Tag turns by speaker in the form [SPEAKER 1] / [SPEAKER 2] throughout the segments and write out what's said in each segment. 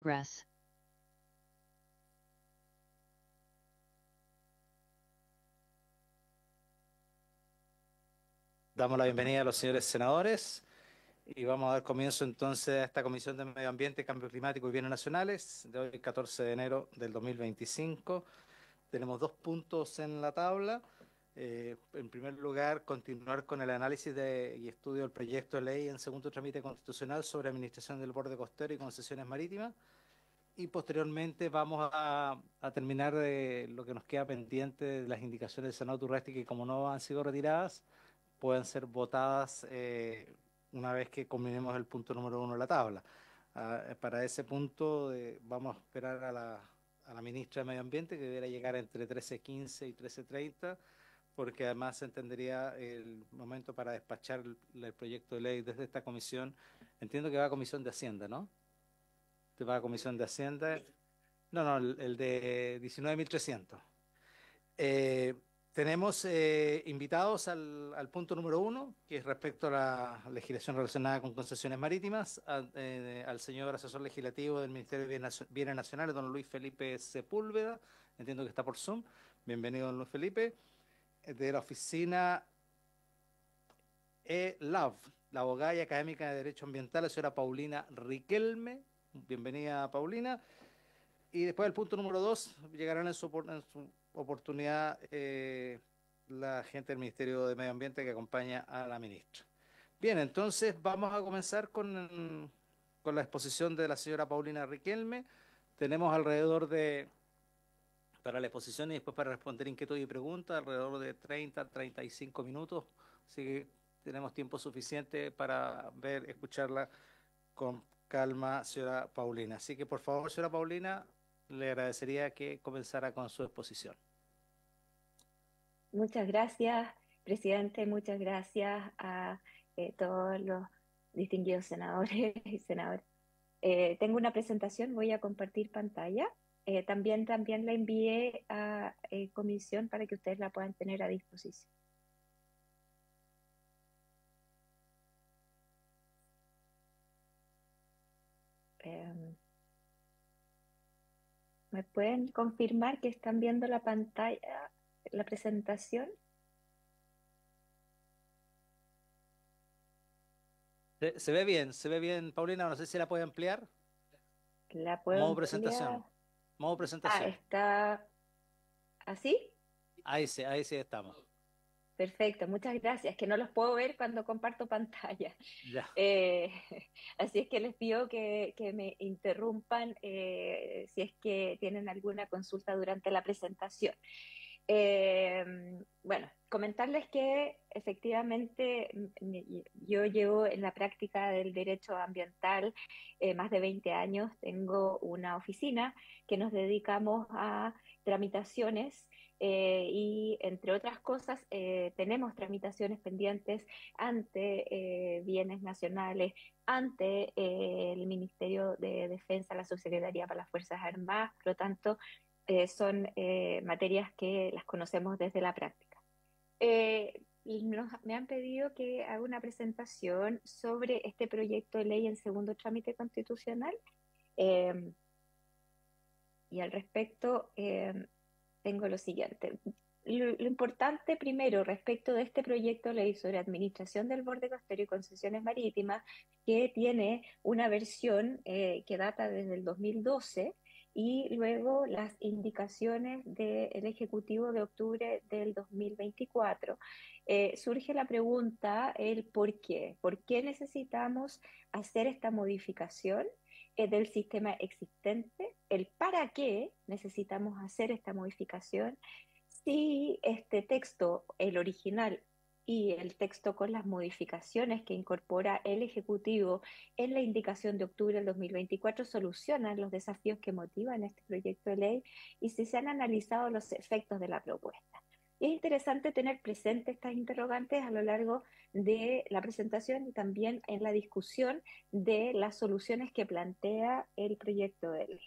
[SPEAKER 1] Progress.
[SPEAKER 2] Damos la bienvenida a los señores senadores y vamos a dar comienzo entonces a esta Comisión de Medio Ambiente, Cambio Climático y Bienes Nacionales de hoy, 14 de enero del 2025. Tenemos dos puntos en la tabla. En primer lugar, continuar con el análisis y estudio del proyecto de ley en segundo trámite constitucional sobre administración del borde costero y concesiones marítimas. Y posteriormente vamos a terminar de lo que nos queda pendiente de las indicaciones del Senado Turresti, que como no han sido retiradas, pueden ser votadas una vez que combinemos el punto número uno de la tabla. Para ese punto vamos a esperar a la ministra de Medio Ambiente, que deberá llegar entre 13:15 y 13:30, porque además se entendería el momento para despachar el proyecto de ley desde esta comisión. Entiendo que va a Comisión de Hacienda, ¿no? Te va a Comisión de Hacienda. No, no, el de 19.300. Eh, Tenemos invitados al punto número uno, que es respecto a la legislación relacionada con concesiones marítimas, al señor asesor legislativo del Ministerio de Bienes Nacionales, don Luis Felipe Sepúlveda. Entiendo que está por Zoom. Bienvenido, don Luis Felipe. De la oficina ELAV, la abogada y académica de Derecho Ambiental, la señora Paulina Riquelme. Bienvenida, Paulina. Y después el punto número dos, llegarán en su oportunidad la gente del Ministerio de Medio Ambiente que acompaña a la ministra. Bien, entonces vamos a comenzar con la exposición de la señora Paulina Riquelme. Tenemos alrededor de, para la exposición y después para responder inquietud y preguntas, alrededor de 30, 35 minutos. Así que tenemos tiempo suficiente para escucharla con calma, señora Paulina. Así que, por favor, señora Paulina, le agradecería que comenzara con su exposición.
[SPEAKER 3] Muchas gracias, presidente. Muchas gracias a todos los distinguidos senadores y senadoras. Tengo una presentación, voy a compartir pantalla. También la envié a comisión para que ustedes la puedan tener a disposición. Eh, ¿Me pueden confirmar que están viendo la pantalla, la presentación?
[SPEAKER 2] Se ve bien, Paulina, no sé si la puede ampliar.
[SPEAKER 3] ¿La puedo
[SPEAKER 2] Modo presentación,
[SPEAKER 3] ampliar?
[SPEAKER 2] modo
[SPEAKER 3] Ah,
[SPEAKER 2] presentación.
[SPEAKER 3] ¿está así?
[SPEAKER 2] Ahí sí estamos.
[SPEAKER 3] Perfecto, muchas gracias. Que no los puedo ver cuando comparto pantalla.
[SPEAKER 2] Ya.
[SPEAKER 3] Eh, Así es que les pido que me interrumpan si es que tienen alguna consulta durante la presentación. Eh, bueno, comentarles que efectivamente yo llevo en la práctica del derecho ambiental más de 20 años. Tengo una oficina que nos dedicamos a tramitaciones y, entre otras cosas, tenemos tramitaciones pendientes ante bienes nacionales, ante el Ministerio de Defensa, la Subsecretaría para las Fuerzas Armadas. Por lo tanto, son materias que las conocemos desde la práctica. Me han pedido que haga una presentación sobre este proyecto de ley en segundo trámite constitucional, eh, y al respecto tengo lo siguiente. Lo importante primero respecto de este proyecto de ley sobre administración del borde costero y concesiones marítimas, que tiene una versión que data desde el 2012 y luego las indicaciones del Ejecutivo de octubre del 2024, surge la pregunta, el por qué. ¿Por qué necesitamos hacer esta modificación del sistema existente? El para qué necesitamos hacer esta modificación, si este texto, el original y el texto con las modificaciones que incorpora el Ejecutivo en la indicación de octubre del 2024, solucionan los desafíos que motivan este proyecto de ley, y si se han analizado los efectos de la propuesta. Y es interesante tener presentes estas interrogantes a lo largo de la presentación y también en la discusión de las soluciones que plantea el proyecto de ley.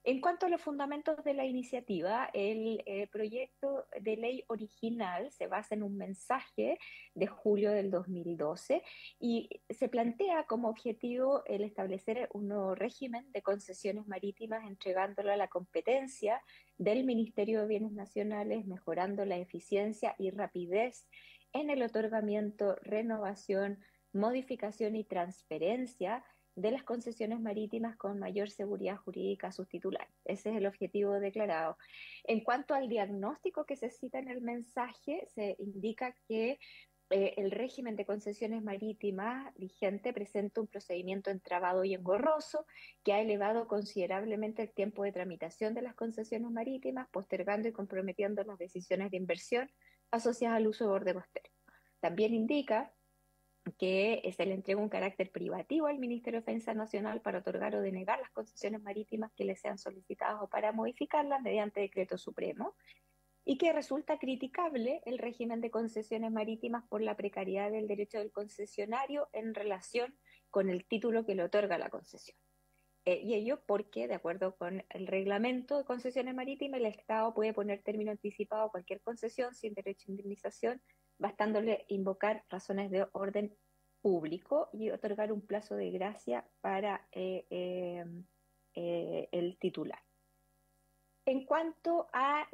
[SPEAKER 3] En cuanto a los fundamentos de la iniciativa, el proyecto de ley original se basa en un mensaje de julio del 2012 y se plantea como objetivo el establecer un nuevo régimen de concesiones marítimas, entregándolo a la competencia del Ministerio de Bienes Nacionales, mejorando la eficiencia y rapidez en el otorgamiento, renovación, modificación y transferencia de las concesiones marítimas con mayor seguridad jurídica a sus titulares. Ese es el objetivo declarado. En cuanto al diagnóstico que se cita en el mensaje, se indica que el régimen de concesiones marítimas vigente presenta un procedimiento entravado y engorroso que ha elevado considerablemente el tiempo de tramitación de las concesiones marítimas, postergando y comprometiendo las decisiones de inversión asociadas al uso de borde costero. También indica que se le entrega un carácter privativo al Ministerio de Defensa Nacional para otorgar o denegar las concesiones marítimas que le sean solicitadas o para modificarlas mediante decreto supremo, y que resulta criticable el régimen de concesiones marítimas por la precariedad del derecho del concesionario en relación con el título que le otorga la concesión. Y ello porque, de acuerdo con el reglamento de concesiones marítimas, el Estado puede poner término anticipado a cualquier concesión sin derecho a indemnización, bastándole invocar razones de orden público y otorgar un plazo de gracia para el titular. En cuanto a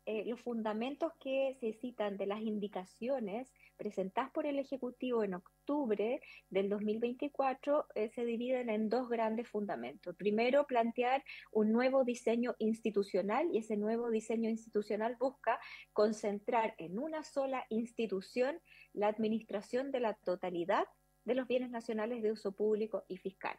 [SPEAKER 3] los fundamentos que se citan de las indicaciones presentadas por el Ejecutivo en octubre del 2024, se dividen en dos grandes fundamentos. Primero, plantear un nuevo diseño institucional, y ese nuevo diseño institucional busca concentrar en una sola institución la administración de la totalidad de los bienes nacionales de uso público y fiscal.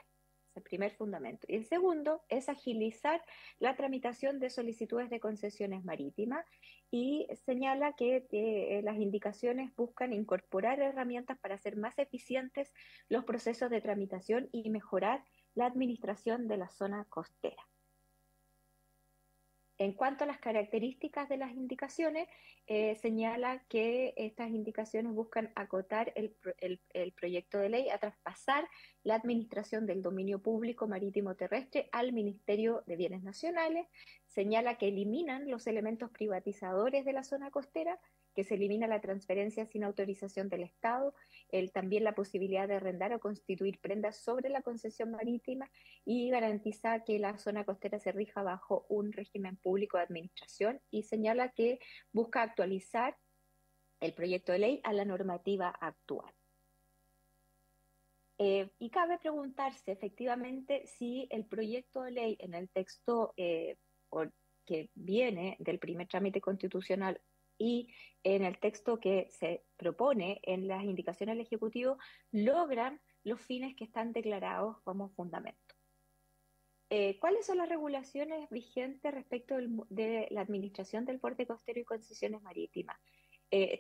[SPEAKER 3] El primer fundamento. Y el segundo es agilizar la tramitación de solicitudes de concesiones marítimas, y señala que las indicaciones buscan incorporar herramientas para hacer más eficientes los procesos de tramitación y mejorar la administración de la zona costera. En cuanto a las características de las indicaciones, señala que estas indicaciones buscan acotar el proyecto de ley a traspasar la administración del dominio público marítimo terrestre al Ministerio de Bienes Nacionales. Señala que eliminan los elementos privatizadores de la zona costera, que se elimina la transferencia sin autorización del Estado, también la posibilidad de arrendar o constituir prendas sobre la concesión marítima, y garantiza que la zona costera se rija bajo un régimen público de administración, y señala que busca actualizar el proyecto de ley a la normativa actual. Y cabe preguntarse efectivamente si el proyecto de ley en el texto que viene del primer trámite constitucional y en el texto que se propone en las indicaciones del Ejecutivo logran los fines que están declarados como fundamento. ¿Cuáles son las regulaciones vigentes respecto de la administración del borde costero y concesiones marítimas?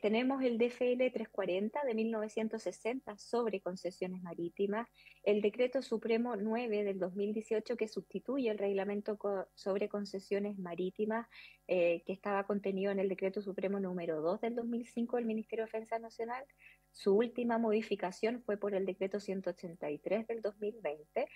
[SPEAKER 3] Tenemos el DFL 340 de 1960 sobre concesiones marítimas, el Decreto Supremo 9 del 2018 que sustituye el reglamento sobre concesiones marítimas que estaba contenido en el Decreto Supremo número 2 del 2005 del Ministerio de Defensa Nacional. Su última modificación fue por el Decreto 183 del 2020.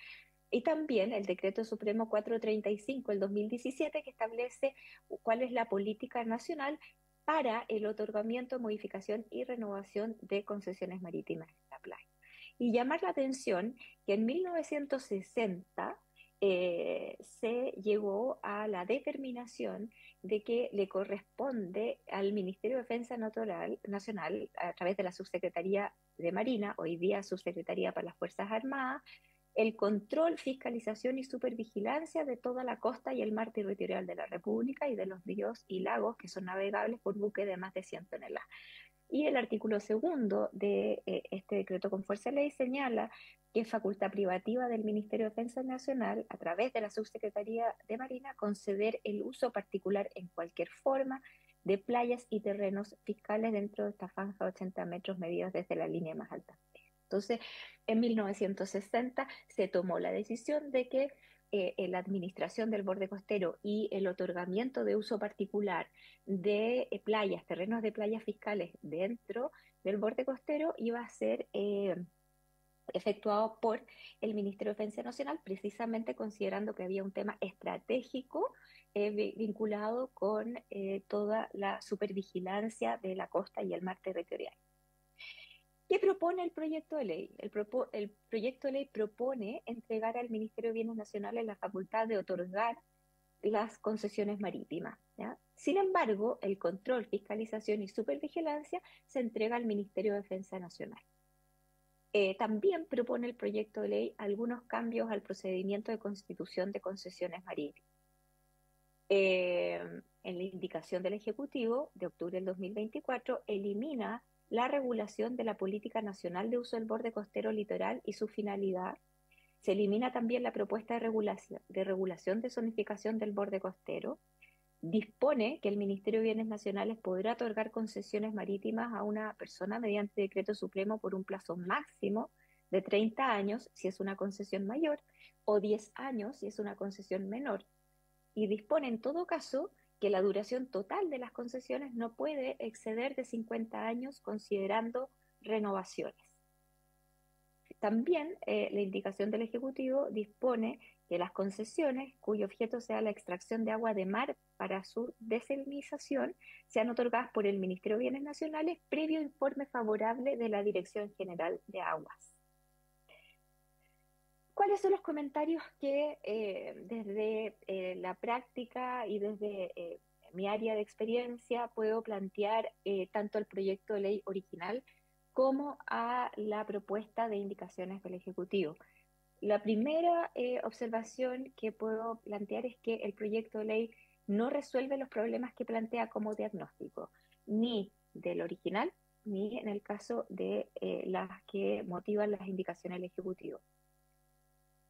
[SPEAKER 3] Y también el Decreto Supremo 435 del 2017 que establece cuál es la política nacional para el otorgamiento, modificación y renovación de concesiones marítimas en la playa. Y llamar la atención que en 1960 se llegó a la determinación de que le corresponde al Ministerio de Defensa Nacional, a través de la Subsecretaría de Marina, hoy día Subsecretaría para las Fuerzas Armadas, el control, fiscalización y supervigilancia de toda la costa y el mar territorial de la República y de los ríos y lagos que son navegables por buques de más de 100 toneladas. Y el artículo segundo de este decreto con fuerza de ley señala que es facultad privativa del Ministerio de Defensa Nacional, a través de la Subsecretaría de Marina, conceder el uso particular en cualquier forma de playas y terrenos fiscales dentro de esta franja de 80 metros medidos desde la línea más alta. Entonces, en 1960 se tomó la decisión de que la administración del borde costero y el otorgamiento de uso particular de playas, terrenos de playas fiscales dentro del borde costero iba a ser efectuado por el Ministerio de Defensa Nacional, precisamente considerando que había un tema estratégico vinculado con toda la supervigilancia de la costa y el mar territorial. ¿Qué propone el proyecto de ley? El proyecto de ley propone entregar al Ministerio de Bienes Nacionales la facultad de otorgar las concesiones marítimas, ¿ya? Sin embargo, el control, fiscalización y supervigilancia se entrega al Ministerio de Defensa Nacional. También propone el proyecto de ley algunos cambios al procedimiento de constitución de concesiones marítimas. En la indicación del Ejecutivo de octubre del 2024, elimina la regulación de la Política Nacional de Uso del Borde Costero Litoral y su finalidad. Se elimina también la propuesta de regulación de zonificación del borde costero. Dispone que el Ministerio de Bienes Nacionales podrá otorgar concesiones marítimas a una persona mediante decreto supremo por un plazo máximo de 30 años si es una concesión mayor o 10 años si es una concesión menor. Y dispone en todo caso que la duración total de las concesiones no puede exceder de 50 años considerando renovaciones. También la indicación del Ejecutivo dispone que las concesiones cuyo objeto sea la extracción de agua de mar para su desalinización sean otorgadas por el Ministerio de Bienes Nacionales previo informe favorable de la Dirección General de Aguas. ¿Cuáles son los comentarios que desde la práctica y desde mi área de experiencia puedo plantear tanto al proyecto de ley original como a la propuesta de indicaciones del Ejecutivo? La primera observación que puedo plantear es que el proyecto de ley no resuelve los problemas que plantea como diagnóstico, ni del original, ni en el caso de las que motivan las indicaciones del Ejecutivo.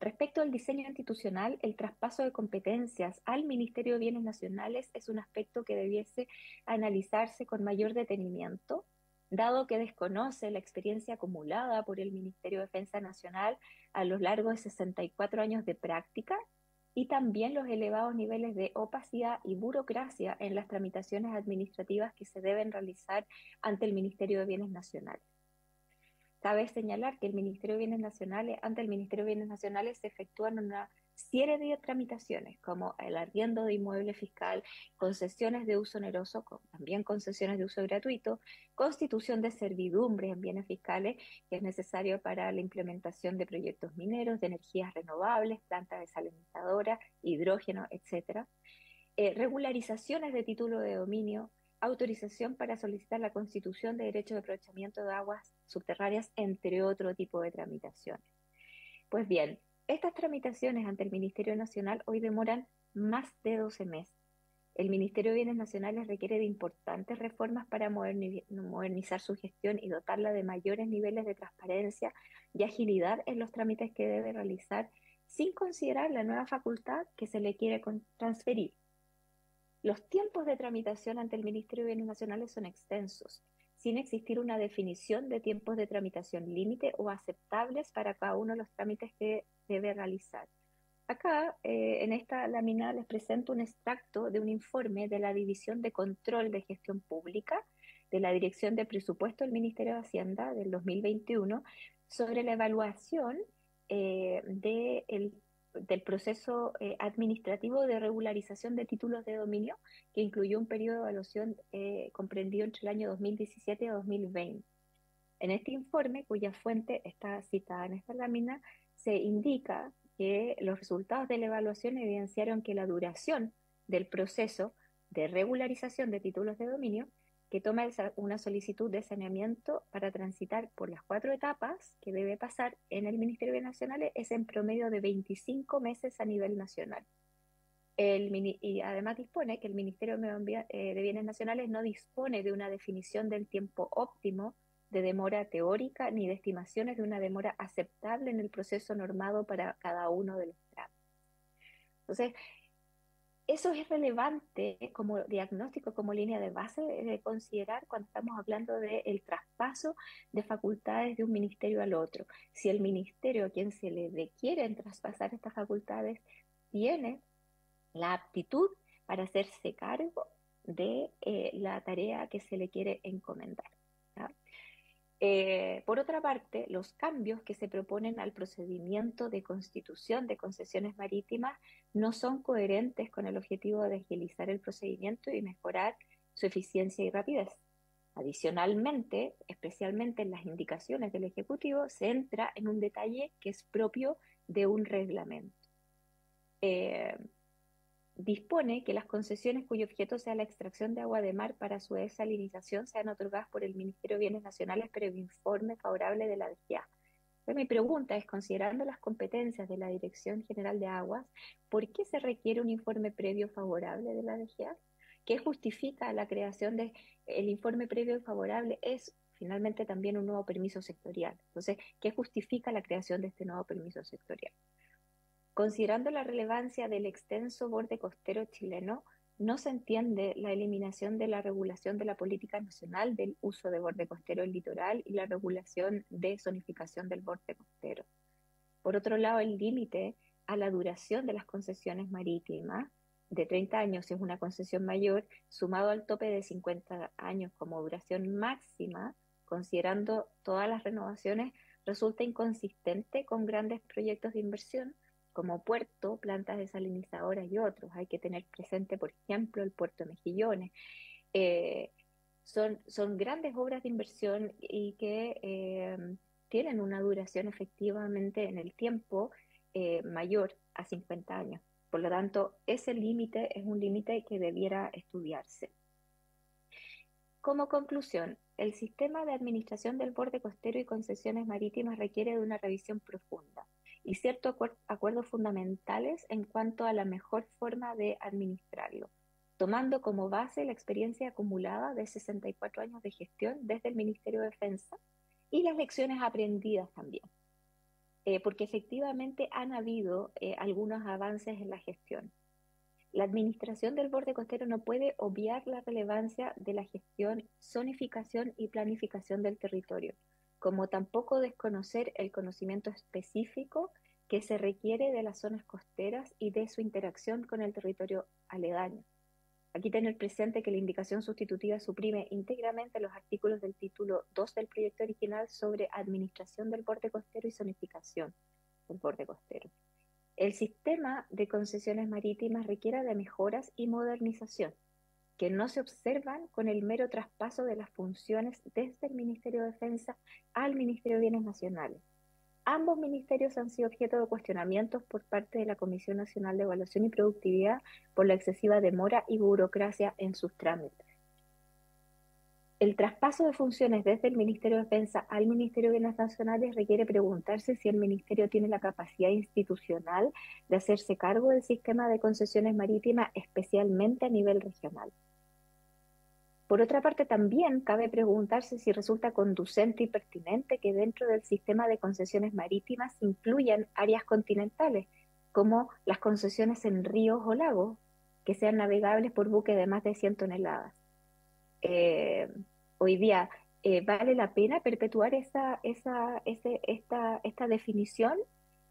[SPEAKER 3] Respecto al diseño institucional, el traspaso de competencias al Ministerio de Bienes Nacionales es un aspecto que debiese analizarse con mayor detenimiento, dado que desconoce la experiencia acumulada por el Ministerio de Defensa Nacional a lo largo de 64 años de práctica y también los elevados niveles de opacidad y burocracia en las tramitaciones administrativas que se deben realizar ante el Ministerio de Bienes Nacionales. Cabe señalar que ante el Ministerio de Bienes Nacionales se efectúan una serie de tramitaciones, como el arriendo de inmueble fiscal, concesiones de uso oneroso, también concesiones de uso gratuito, constitución de servidumbres en bienes fiscales, que es necesario para la implementación de proyectos mineros, de energías renovables, plantas desalinizadoras, hidrógeno, etcétera. Regularizaciones de título de dominio, autorización para solicitar la constitución de derechos de aprovechamiento de aguas subterráneas, entre otro tipo de tramitaciones. Pues bien, estas tramitaciones ante el Ministerio Nacional hoy demoran más de 12 meses. El Ministerio de Bienes Nacionales requiere de importantes reformas para modernizar su gestión y dotarla de mayores niveles de transparencia y agilidad en los trámites que debe realizar, sin considerar la nueva facultad que se le quiere transferir. Los tiempos de tramitación ante el Ministerio de Bienes Nacionales son extensos, sin existir una definición de tiempos de tramitación límite o aceptables para cada uno de los trámites que debe realizar. Acá, en esta lámina, les presento un extracto de un informe de la División de Control de Gestión Pública de la Dirección de Presupuesto del Ministerio de Hacienda del 2021 sobre la evaluación del proceso administrativo de regularización de títulos de dominio, que incluyó un periodo de evaluación comprendido entre el año 2017 y 2020. En este informe, cuya fuente está citada en esta lámina, se indica que los resultados de la evaluación evidenciaron que la duración del proceso de regularización de títulos de dominio que toma una solicitud de saneamiento para transitar por las 4 etapas que debe pasar en el Ministerio de Bienes Nacionales es en promedio de 25 meses a nivel nacional. Y además dispone que el Ministerio de Bienes Nacionales no dispone de una definición del tiempo óptimo de demora teórica ni de estimaciones de una demora aceptable en el proceso normado para cada uno de los trámites. Entonces, eso es relevante como diagnóstico, como línea de base de considerar cuando estamos hablando del traspaso de facultades de un ministerio al otro. Si el ministerio a quien se le requieren traspasar estas facultades tiene la aptitud para hacerse cargo de la tarea que se le quiere encomendar, ¿ya? Por otra parte, los cambios que se proponen al procedimiento de constitución de concesiones marítimas no son coherentes con el objetivo de agilizar el procedimiento y mejorar su eficiencia y rapidez. Adicionalmente, especialmente en las indicaciones del Ejecutivo, se entra en un detalle que es propio de un reglamento. Dispone que las concesiones cuyo objeto sea la extracción de agua de mar para su desalinización sean otorgadas por el Ministerio de Bienes Nacionales previo informe favorable de la DGA. Pero mi pregunta es, considerando las competencias de la Dirección General de Aguas, ¿por qué se requiere un informe previo favorable de la DGA? ¿Qué justifica la creación del informe previo favorable? Es finalmente también un nuevo permiso sectorial. Entonces, ¿qué justifica la creación de este nuevo permiso sectorial? Considerando la relevancia del extenso borde costero chileno, no se entiende la eliminación de la regulación de la política nacional del uso de borde costero en litoral y la regulación de zonificación del borde costero. Por otro lado, el límite a la duración de las concesiones marítimas de 30 años si es una concesión mayor, sumado al tope de 50 años como duración máxima, considerando todas las renovaciones, resulta inconsistente con grandes proyectos de inversión como puerto, plantas desalinizadoras y otros. Hay que tener presente, por ejemplo, el puerto de Mejillones. Son grandes obras de inversión y que tienen una duración efectivamente en el tiempo mayor a 50 años. Por lo tanto, ese límite es un límite que debiera estudiarse. Como conclusión, el sistema de administración del borde costero y concesiones marítimas requiere de una revisión profunda y ciertos acuerdos fundamentales en cuanto a la mejor forma de administrarlo, tomando como base la experiencia acumulada de 64 años de gestión desde el Ministerio de Defensa y las lecciones aprendidas también, porque efectivamente han habido algunos avances en la gestión. La administración del borde costero no puede obviar la relevancia de la gestión, zonificación y planificación del territorio, como tampoco desconocer el conocimiento específico que se requiere de las zonas costeras y de su interacción con el territorio aledaño. Aquí tener presente que la indicación sustitutiva suprime íntegramente los artículos del título 2 del proyecto original sobre administración del borde costero y zonificación del borde costero. El sistema de concesiones marítimas requiere de mejoras y modernización, que no se observan con el mero traspaso de las funciones desde el Ministerio de Defensa al Ministerio de Bienes Nacionales. Ambos ministerios han sido objeto de cuestionamientos por parte de la Comisión Nacional de Evaluación y Productividad por la excesiva demora y burocracia en sus trámites. El traspaso de funciones desde el Ministerio de Defensa al Ministerio de Bienes Nacionales requiere preguntarse si el Ministerio tiene la capacidad institucional de hacerse cargo del sistema de concesiones marítimas, especialmente a nivel regional. Por otra parte, también cabe preguntarse si resulta conducente y pertinente que dentro del sistema de concesiones marítimas se incluyan áreas continentales, como las concesiones en ríos o lagos, que sean navegables por buques de más de 100 toneladas. Hoy día vale la pena perpetuar esta definición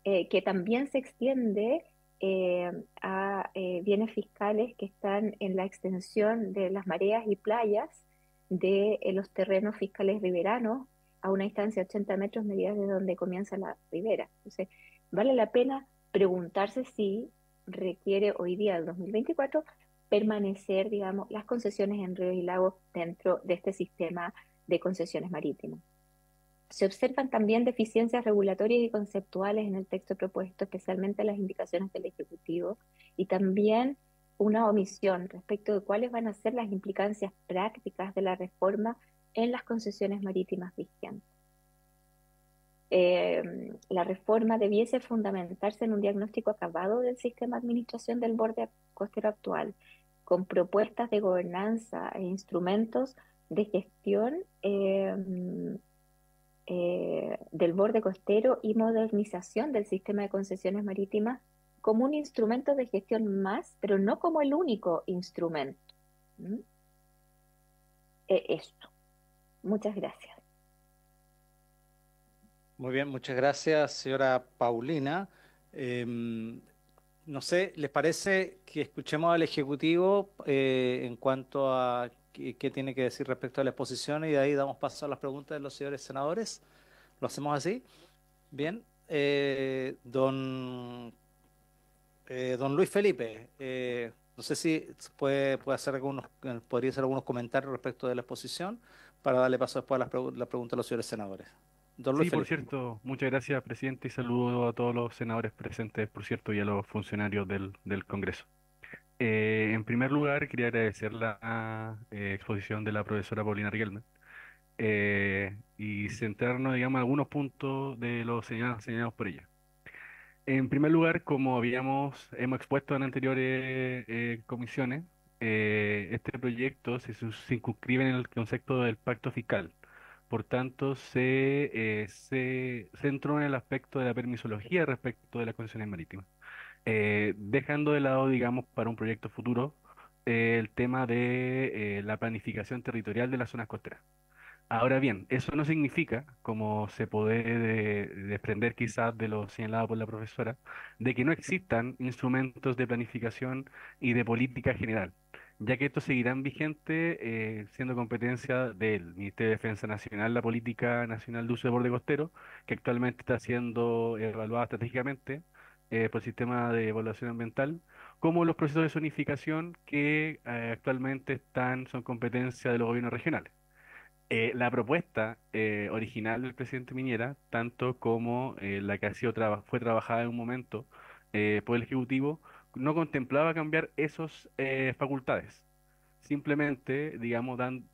[SPEAKER 3] que también se extiende a bienes fiscales que están en la extensión de las mareas y playas de los terrenos fiscales riberanos a una distancia de 80 metros medidas de donde comienza la ribera. Entonces, vale la pena preguntarse si requiere hoy día, el 2024, permanecer, digamos, las concesiones en ríos y lagos dentro de este sistema de concesiones marítimas. Se observan también deficiencias regulatorias y conceptuales en el texto propuesto, especialmente en las indicaciones del Ejecutivo, y también una omisión respecto de cuáles van a ser las implicancias prácticas de la reforma en las concesiones marítimas vigentes. La reforma debiese fundamentarse en un diagnóstico acabado del sistema de administración del borde costero actual, con propuestas de gobernanza e instrumentos de gestión del borde costero y modernización del sistema de concesiones marítimas como un instrumento de gestión más, pero no como el único instrumento. Esto. Muchas gracias.
[SPEAKER 2] Muy bien, muchas gracias, señora Paulina. No sé, ¿les parece que escuchemos al Ejecutivo en cuanto a qué tiene que decir respecto a la exposición y de ahí damos paso a las preguntas de los señores senadores. ¿Lo hacemos así? Bien. Don Luis Felipe, no sé si puede hacer podría hacer algunos comentarios respecto de la exposición para darle paso después a las preguntas a los señores senadores. Don Luis
[SPEAKER 1] Sí, por
[SPEAKER 2] Felipe.
[SPEAKER 1] cierto, muchas gracias, presidente, y saludo a todos los senadores presentes, por cierto, y a los funcionarios del Congreso. En primer lugar, quería agradecer la exposición de la profesora Paulina Riquelme y centrarnos, digamos, en algunos puntos de los señalados por ella. En primer lugar, como hemos expuesto en anteriores comisiones, este proyecto se circunscribe en el concepto del pacto fiscal. Por tanto, se centró en el aspecto de la permisología respecto de las concesiones marítimas, dejando de lado, digamos, para un proyecto futuro, el tema de la planificación territorial de las zonas costeras. Ahora bien, eso no significa, como se puede desprender quizás de lo señalado por la profesora, de que no existan instrumentos de planificación y de política general, ya que estos seguirán vigentes, siendo competencia del Ministerio de Defensa Nacional, la Política Nacional de Uso de Borde Costero, que actualmente está siendo evaluada estratégicamente por el Sistema de Evaluación Ambiental, como los procesos de zonificación que actualmente son competencia de los gobiernos regionales. La propuesta original del presidente Piñera, tanto como la que fue trabajada en un momento por el Ejecutivo, no contemplaba cambiar esas facultades. Simplemente, digamos, dan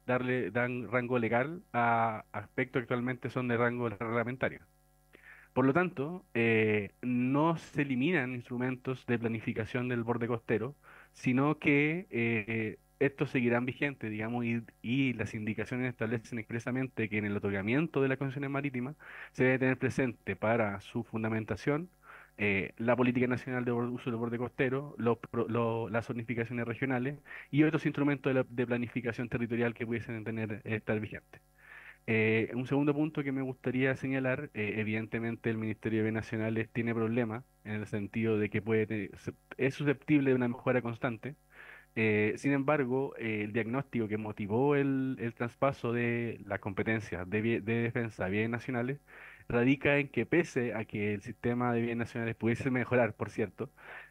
[SPEAKER 1] rango legal a aspectos que actualmente son de rango reglamentario. Por lo tanto, no se eliminan instrumentos de planificación del borde costero, sino que estos seguirán vigentes, digamos, y las indicaciones establecen expresamente que en el otorgamiento de las concesiones marítimas se debe tener presente para su fundamentación la política nacional de uso del borde costero, las zonificaciones regionales y otros instrumentos de planificación territorial que pudiesen estar vigentes. Un segundo punto que me gustaría señalar, evidentemente el Ministerio de Bienes Nacionales tiene problemas en el sentido de que es susceptible de una mejora constante. Sin embargo, el diagnóstico que motivó el traspaso de las competencias de defensa a bienes nacionales radica en que pese a que el sistema de bienes nacionales pudiese mejorar, por cierto,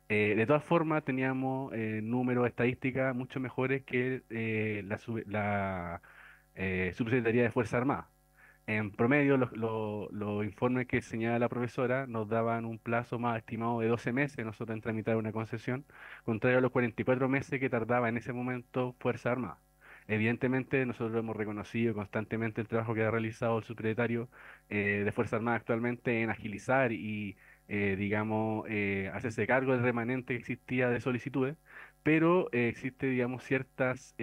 [SPEAKER 1] de todas formas teníamos números estadísticas mucho mejores que la Subsecretaría de Fuerza Armada. En promedio, los informes que señala la profesora nos daban un plazo más estimado de 12 meses nosotros en tramitar una concesión, contrario a los 44 meses que tardaba en ese momento Fuerza Armada. Evidentemente, nosotros hemos reconocido constantemente el trabajo que ha realizado el subsecretario de Fuerza Armada actualmente en agilizar y, digamos, hacerse cargo del remanente que existía de solicitudes, pero existe, digamos, ciertas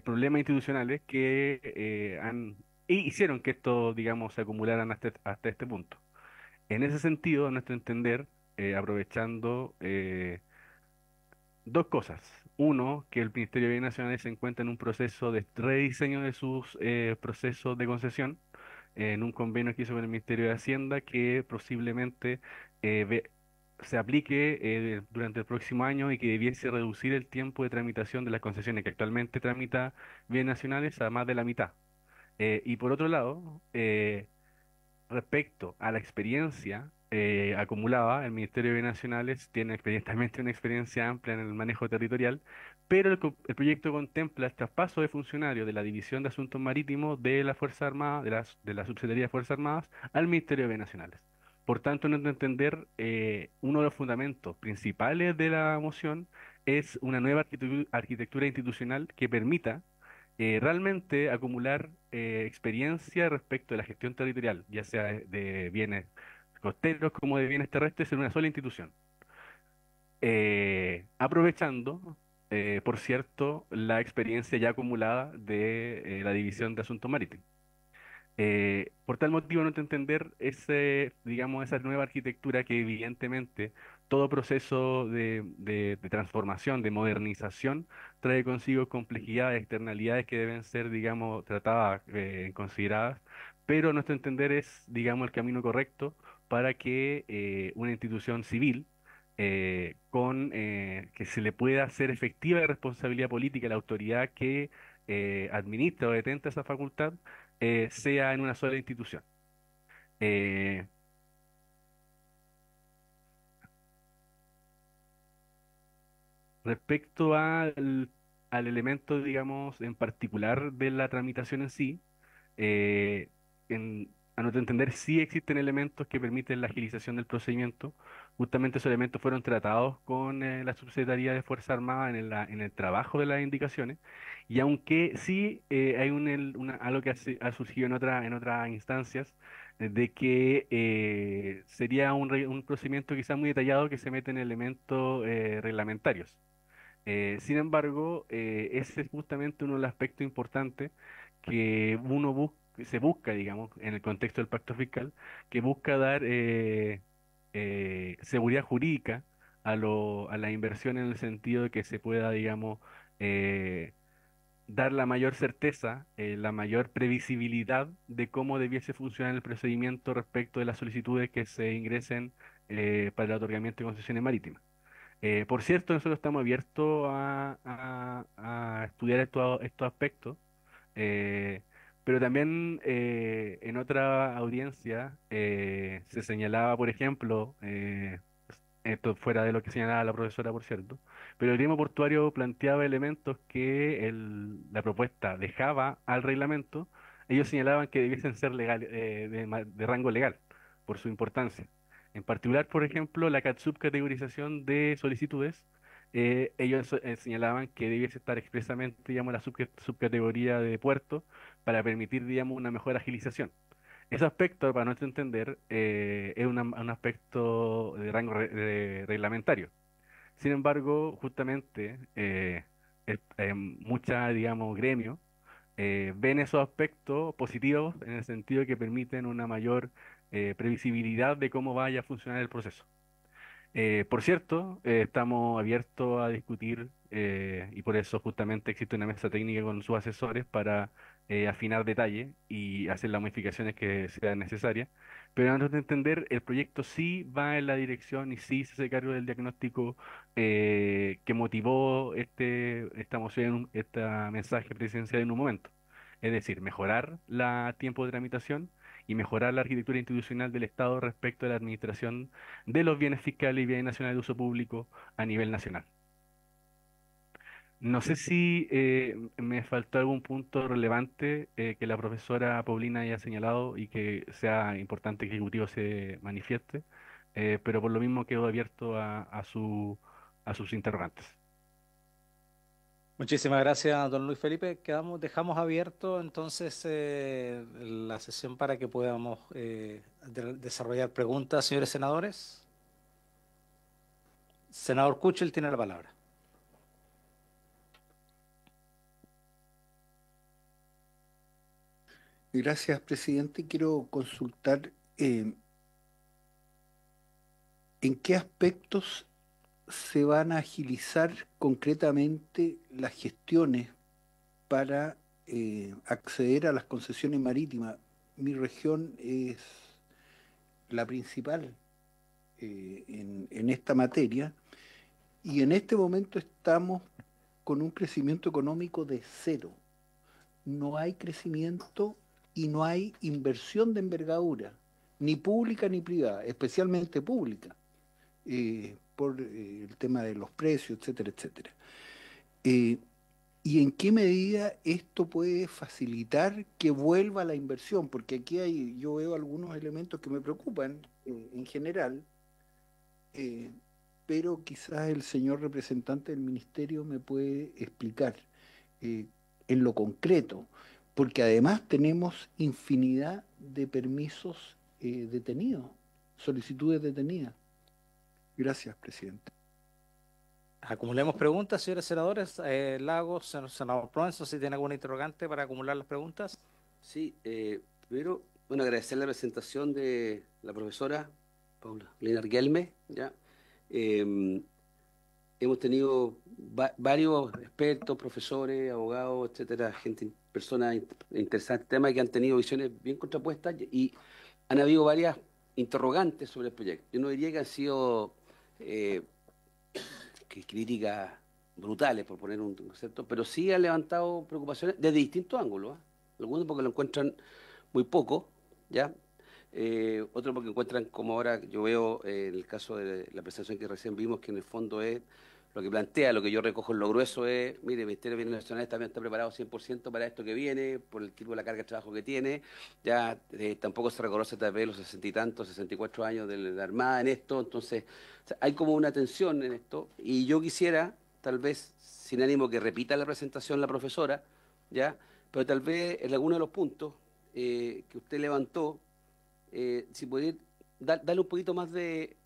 [SPEAKER 1] problemas institucionales que hicieron que esto, digamos, se acumularan hasta este punto. En ese sentido, a nuestro entender, aprovechando dos cosas. Uno, que el Ministerio de Bienes Nacionales se encuentra en un proceso de rediseño de sus procesos de concesión, en un convenio que hizo con el Ministerio de Hacienda que posiblemente se aplique durante el próximo año y que debiese reducir el tiempo de tramitación de las concesiones que actualmente tramita Bienes Nacionales a más de la mitad. Y por otro lado, respecto a la experiencia acumulada, el Ministerio de Bienes Nacionales tiene evidentemente una experiencia amplia en el manejo territorial, pero el proyecto contempla el traspaso de funcionarios de la División de Asuntos Marítimos de la Fuerza Armada, de la Subsecretaría de Fuerzas Armadas, al Ministerio de Bienes Nacionales. Por tanto, en nuestro entender, uno de los fundamentos principales de la moción es una nueva arquitectura institucional que permita realmente acumular experiencia respecto de la gestión territorial, ya sea de bienes costeros como de bienes terrestres en una sola institución. Aprovechando, por cierto, la experiencia ya acumulada de la División de Asuntos Marítimos. Por tal motivo, no entender digamos, esa nueva arquitectura que evidentemente todo proceso de transformación, de modernización, trae consigo complejidades, externalidades que deben ser, digamos, tratadas, consideradas, pero nuestro entender es, digamos, el camino correcto para que una institución civil con que se le pueda hacer efectiva la responsabilidad política a la autoridad que administra o detenta esa facultad, sea en una sola institución. Eh, Respecto al elemento, digamos, en particular de la tramitación en sí, eh, a nuestro entender, sí existen elementos que permiten la agilización del procedimiento. Justamente esos elementos fueron tratados con la Subsecretaría de Fuerzas Armadas en el trabajo de las indicaciones. Y aunque sí hay algo que ha surgido en otras instancias, de que sería un procedimiento quizás muy detallado que se mete en elementos reglamentarios. Sin embargo, ese es justamente uno de los aspectos importantes que se busca, digamos, en el contexto del pacto fiscal, que busca dar seguridad jurídica a la inversión en el sentido de que se pueda, digamos, eh, dar la mayor certeza, la mayor previsibilidad de cómo debiese funcionar el procedimiento respecto de las solicitudes que se ingresen para el otorgamiento de concesiones marítimas. Por cierto, nosotros estamos abiertos a estudiar estos aspectos, eh, pero también en otra audiencia se señalaba, por ejemplo, esto fuera de lo que señalaba la profesora, por cierto, pero el gremio portuario planteaba elementos que la propuesta dejaba al reglamento. Ellos señalaban que debiesen ser de rango legal, por su importancia. En particular, por ejemplo, la subcategorización de solicitudes, ellos señalaban que debiese estar expresamente, digamos, la subcategoría de puerto para permitir, digamos, una mejor agilización. Ese aspecto, para nuestro entender, es un aspecto de rango reglamentario. Sin embargo, justamente, muchas, digamos, gremios ven esos aspectos positivos en el sentido de que permiten una mayor previsibilidad de cómo vaya a funcionar el proceso. Por cierto, estamos abiertos a discutir y por eso justamente existe una mesa técnica con sus asesores para afinar detalles y hacer las modificaciones que sean necesarias. Pero a nuestro entender, el proyecto sí va en la dirección y sí se hace cargo del diagnóstico que motivó esta moción, este mensaje presidencial en un momento. Es decir, mejorar la tiempo de tramitación y mejorar la arquitectura institucional del Estado respecto a la administración de los bienes fiscales y bienes nacionales de uso público a nivel nacional. No sé si me faltó algún punto relevante que la profesora Paulina haya señalado y que sea importante que el Ejecutivo se manifieste, pero por lo mismo quedo abierto a sus interrogantes.
[SPEAKER 2] Muchísimas gracias, don Luis Felipe. Dejamos abierto entonces la sesión para que podamos desarrollar preguntas, señores senadores. Senador Kuchel tiene la palabra.
[SPEAKER 4] Gracias, presidente. Quiero consultar en qué aspectos se van a agilizar concretamente las gestiones para acceder a las concesiones marítimas. Mi región es la principal en esta materia y en este momento estamos con un crecimiento económico de cero. No hay crecimiento y no hay inversión de envergadura, ni pública ni privada, especialmente pública, por el tema de los precios, etcétera, etcétera. Eh, ¿Y en qué medida esto puede facilitar que vuelva la inversión? Porque aquí yo veo algunos elementos que me preocupan en general, eh, pero quizás el señor representante del ministerio me puede explicar eh, en lo concreto, porque además tenemos infinidad de permisos detenidos, solicitudes detenidas. Gracias, presidente.
[SPEAKER 2] Acumulemos preguntas, señores senadores. Lagos, senador Proenzo, si tiene alguna interrogante para acumular las preguntas.
[SPEAKER 5] Sí, primero, bueno, agradecer la presentación de la profesora Paula Linar Guelme, ¿ya? Hemos tenido varios expertos, profesores, abogados, etcétera, personas interesantes, temas que han tenido visiones bien contrapuestas y han habido varias interrogantes sobre el proyecto. Yo no diría que han sido eh, críticas brutales, por poner un concepto, pero sí ha levantado preocupaciones desde distintos ángulos, ¿ah? Algunos porque lo encuentran muy poco, ¿ya? Otros porque encuentran, como ahora yo veo en el caso de la presentación que recién vimos, que en el fondo es lo que plantea, lo que yo recojo en lo grueso es, mire, el Ministerio de Bienes Nacionales también está preparado 100% para esto que viene, por el tipo de la carga de trabajo que tiene, ya tampoco se reconoce tal vez los 60 y tantos, 64 años de la Armada en esto, entonces o sea, hay como una tensión en esto, y yo quisiera, tal vez, sin ánimo que repita la presentación la profesora, ¿ya? Pero tal vez en alguno de los puntos que usted levantó, si pudiera darle un poquito más de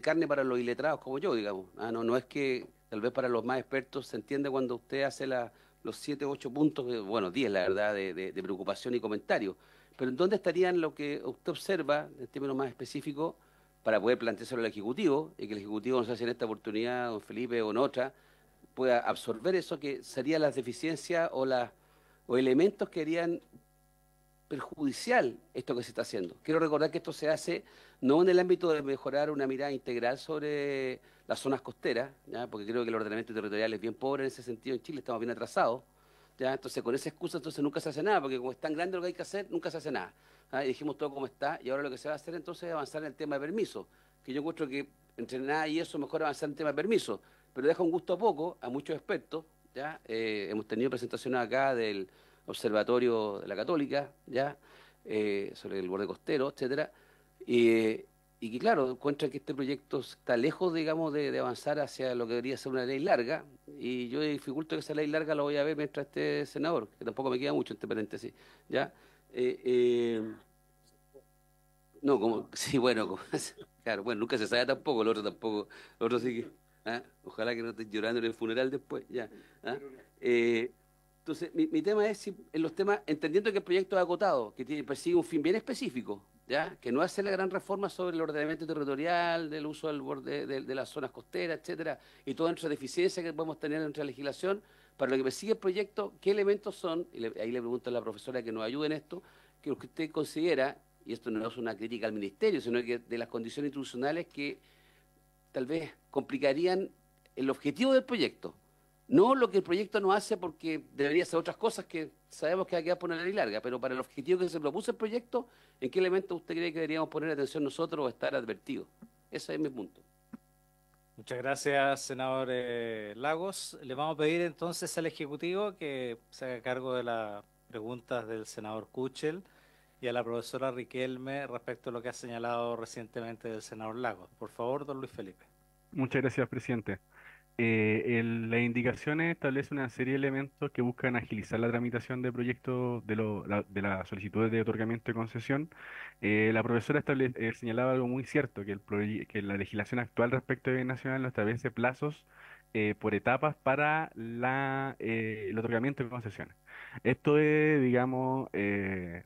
[SPEAKER 5] carne para los iletrados como yo, digamos. No, no es que tal vez para los más expertos se entiende cuando usted hace los 7, 8 puntos, bueno, 10 la verdad, de preocupación y comentario. Pero ¿en dónde estarían lo que usted observa, en términos más específicos, para poder planteárselo al Ejecutivo, y que el Ejecutivo, no sé si en esta oportunidad, don Felipe, o en otra, pueda absorber eso que serían las deficiencias o elementos que harían perjudicial esto que se está haciendo? Quiero recordar que esto se hace no en el ámbito de mejorar una mirada integral sobre las zonas costeras, ¿ya? Porque creo que el ordenamiento territorial es bien pobre en ese sentido en Chile, estamos bien atrasados, ¿ya? Entonces, con esa excusa, entonces nunca se hace nada, porque como es tan grande lo que hay que hacer, nunca se hace nada. ¿Ah? Y dijimos todo como está, y ahora lo que se va a hacer entonces es avanzar en el tema de permiso, que yo encuentro que entre nada y eso mejor avanzar en el tema de permiso, pero deja un gusto a poco a muchos expertos, ¿ya? Hemos tenido presentaciones acá del Observatorio de la Católica, ¿ya? Sobre el borde costero, etcétera, y, y que claro, encuentran que este proyecto está lejos, digamos, de avanzar hacia lo que debería ser una ley larga, y yo dificulto que esa ley larga lo voy a ver mientras esté senador, que tampoco me queda mucho entre paréntesis, ¿ya? Eh, eh, no, como, sí, bueno, claro, bueno, nunca se sabe tampoco, el otro tampoco, el otro sí que, ¿ah? Ojalá que no estés llorando en el funeral después, ya, ¿ah? Entonces, mi tema es, en los temas, entendiendo que el proyecto es acotado, que persigue un fin bien específico, ¿ya? Que no hace la gran reforma sobre el ordenamiento territorial, del uso del borde, de las zonas costeras, etcétera, y toda nuestra deficiencia que podemos tener en nuestra legislación, para lo que persigue el proyecto, ¿qué elementos son? Y ahí le pregunto a la profesora que nos ayude en esto, que lo que usted considera, y esto no es una crítica al ministerio, sino que de las condiciones institucionales que tal vez complicarían el objetivo del proyecto. No lo que el proyecto no hace porque debería hacer otras cosas que sabemos que va a quedar por una ley larga, pero para el objetivo que se propuso el proyecto, ¿en qué elementos usted cree que deberíamos poner atención nosotros o estar advertidos? Ese es mi punto.
[SPEAKER 2] Muchas gracias, senador Lagos. Le vamos a pedir entonces al Ejecutivo que se haga cargo de las preguntas del senador Kuchel y a la profesora Riquelme respecto a lo que ha señalado recientemente del senador Lagos. Por favor, don Luis Felipe.
[SPEAKER 1] Muchas gracias, presidente. Las indicaciones establecen una serie de elementos que buscan agilizar la tramitación de proyectos de las solicitudes de otorgamiento de concesión. La profesora señalaba algo muy cierto, que la legislación actual respecto de bien nacional no establece plazos por etapas para el otorgamiento de concesiones. Esto es, digamos,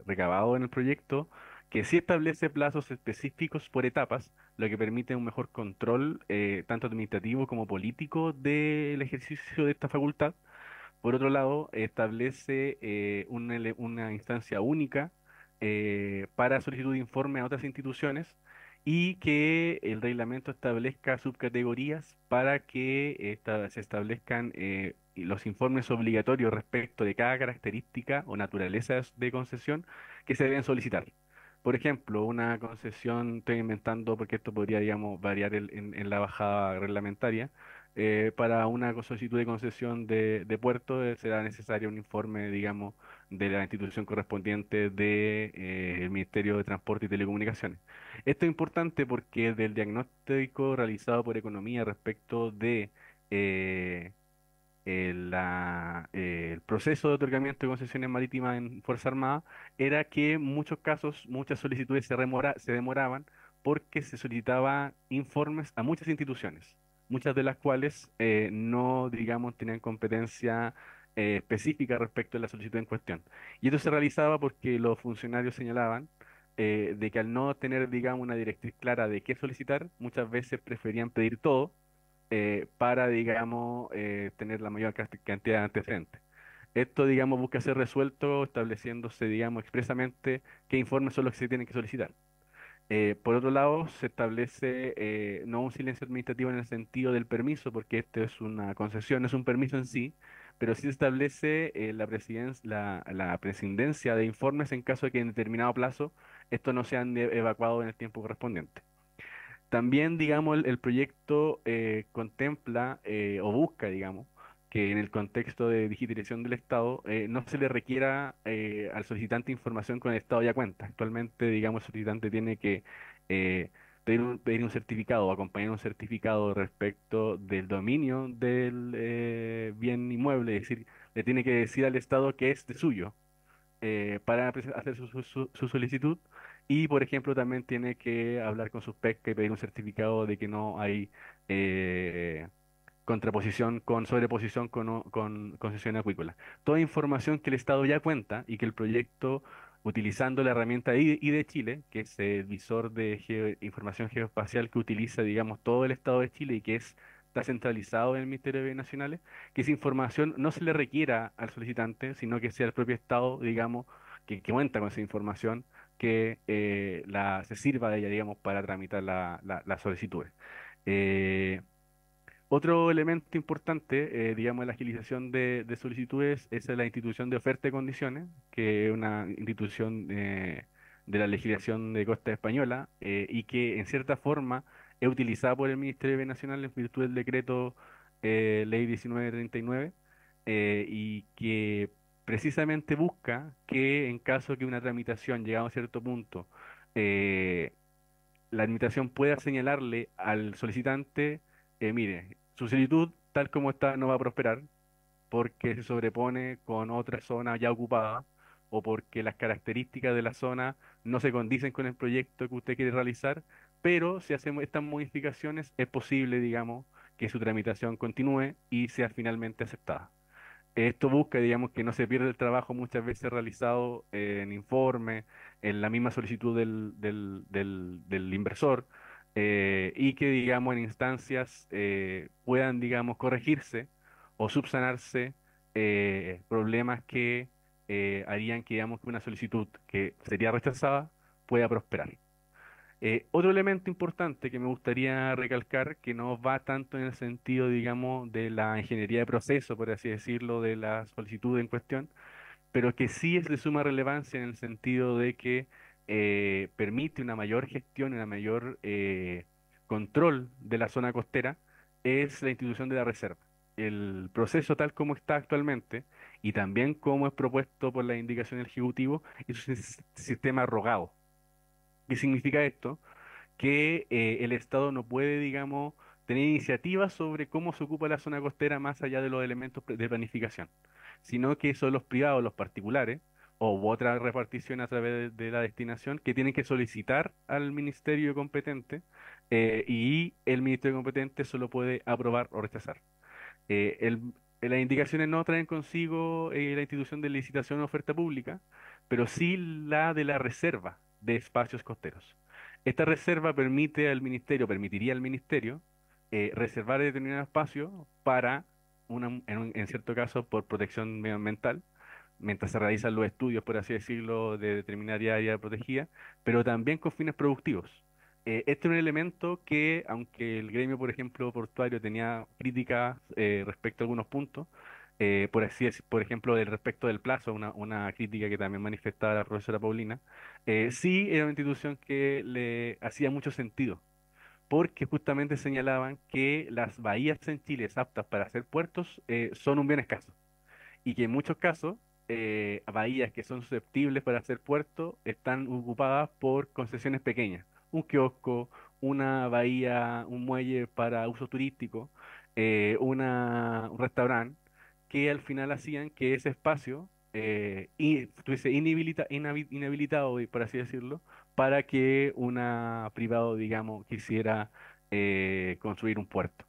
[SPEAKER 1] recabado en el proyecto, que sí establece plazos específicos por etapas, lo que permite un mejor control, tanto administrativo como político, del ejercicio de esta facultad. Por otro lado, establece una instancia única para solicitud de informe a otras instituciones y que el reglamento establezca subcategorías para que se establezcan los informes obligatorios respecto de cada característica o naturaleza de concesión que se deben solicitar. Por ejemplo, una concesión, estoy inventando porque esto podría, digamos, variar en la bajada reglamentaria. Para una solicitud de concesión de puerto será necesario un informe, digamos, de la institución correspondiente del Ministerio de Transporte y Telecomunicaciones. Esto es importante porque del diagnóstico realizado por Economía respecto de el proceso de otorgamiento de concesiones marítimas en Fuerza Armada era que en muchos casos, muchas solicitudes se demoraban porque se solicitaba informes a muchas instituciones, muchas de las cuales no, digamos, tenían competencia específica respecto a la solicitud en cuestión. Y esto se realizaba porque los funcionarios señalaban de que al no tener, digamos, una directriz clara de qué solicitar, muchas veces preferían pedir todo para, digamos, tener la mayor cantidad de antecedentes. Esto, digamos, busca ser resuelto estableciéndose, digamos, expresamente qué informes son los que se tienen que solicitar. Por otro lado, se establece no un silencio administrativo en el sentido del permiso, porque esto es una concesión, no es un permiso en sí, pero sí se establece la prescindencia de informes en caso de que en determinado plazo estos no sean evacuados en el tiempo correspondiente. También, digamos, el proyecto contempla o busca, digamos, que en el contexto de digitalización del Estado no se le requiera al solicitante información con el Estado ya cuenta. Actualmente, digamos, el solicitante tiene que eh, pedir un certificado o acompañar un certificado respecto del dominio del bien inmueble, es decir, le tiene que decir al Estado que es de suyo para hacer su solicitud. Y, por ejemplo, también tiene que hablar con sus pesca y pedir un certificado de que no hay eh, contraposición con sobreposición con concesión acuícola. Toda información que el Estado ya cuenta y que el proyecto, utilizando la herramienta de Chile, que es el visor de información geoespacial que utiliza, digamos, todo el Estado de Chile y que está centralizado en el Ministerio de Bienes Nacionales, que esa información no se le requiera al solicitante, sino que sea el propio Estado, digamos, que cuenta con esa información, que se sirva de ella, digamos, para tramitar las solicitudes. Eh, Otro elemento importante, digamos, en la agilización de solicitudes es la institución de oferta de condiciones, que es una institución de la legislación de costa española y que en cierta forma es utilizada por el Ministerio de Bienes Nacional en virtud del decreto Ley 1939 y que precisamente busca que en caso que una tramitación llegado a cierto punto, eh, la administración pueda señalarle al solicitante, mire, su solicitud tal como está no va a prosperar porque se sobrepone con otra zona ya ocupada o porque las características de la zona no se condicen con el proyecto que usted quiere realizar, pero si hacemos estas modificaciones es posible, digamos, que su tramitación continúe y sea finalmente aceptada. Esto busca, digamos, que no se pierda el trabajo muchas veces realizado en informe, en la misma solicitud del inversor, y que, digamos, en instancias puedan, digamos, corregirse o subsanarse problemas que harían que, digamos, que una solicitud que sería rechazada pueda prosperar. Otro elemento importante que me gustaría recalcar, que no va tanto en el sentido, digamos, de la ingeniería de proceso, por así decirlo, de la solicitud en cuestión, pero que sí es de suma relevancia en el sentido de que permite una mayor gestión y una mayor control de la zona costera, es la institución de la reserva. El proceso tal como está actualmente y también como es propuesto por la indicación del Ejecutivo es un sistema rogado. ¿Qué significa esto? Que el Estado no puede, digamos, tener iniciativas sobre cómo se ocupa la zona costera más allá de los elementos de planificación, sino que son los privados, los particulares, o u otra repartición a través de la destinación, que tienen que solicitar al ministerio competente y el ministerio competente solo puede aprobar o rechazar. Las indicaciones no traen consigo la institución de licitación o oferta pública, pero sí la de la reserva de espacios costeros. Esta reserva permitiría al ministerio reservar determinado espacio para, en cierto caso, por protección medioambiental, mientras se realizan los estudios, por así decirlo, de determinada área protegida, pero también con fines productivos. Este es un elemento que, aunque el gremio, por ejemplo, portuario tenía críticas respecto a algunos puntos, por ejemplo, respecto del plazo, una crítica que también manifestaba la profesora Paulina, sí era una institución que le hacía mucho sentido, porque justamente señalaban que las bahías en Chile aptas para hacer puertos son un bien escaso y que en muchos casos bahías que son susceptibles para hacer puerto están ocupadas por concesiones pequeñas, un kiosco, una bahía, un muelle para uso turístico, un restaurante, que al final hacían que ese espacio estuviese inhabilitado, por así decirlo, para que una privado, digamos, quisiera construir un puerto.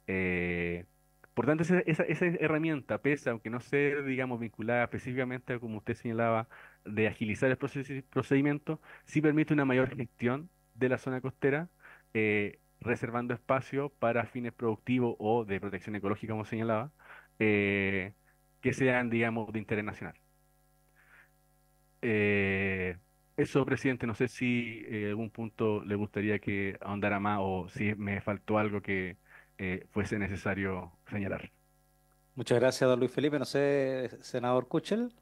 [SPEAKER 1] Eh, por tanto, esa herramienta, pese aunque no sea, digamos, vinculada específicamente, como usted señalaba, de agilizar el procedimiento, sí permite una mayor gestión de la zona costera, reservando espacio para fines productivos o de protección ecológica, como señalaba, eh, que sean, digamos, de interés nacional. Eh, Eso, presidente, no sé si algún punto le gustaría que ahondara más o si me faltó algo que fuese necesario señalar.
[SPEAKER 2] Muchas gracias, don Luis Felipe. No sé, senador Kuchel,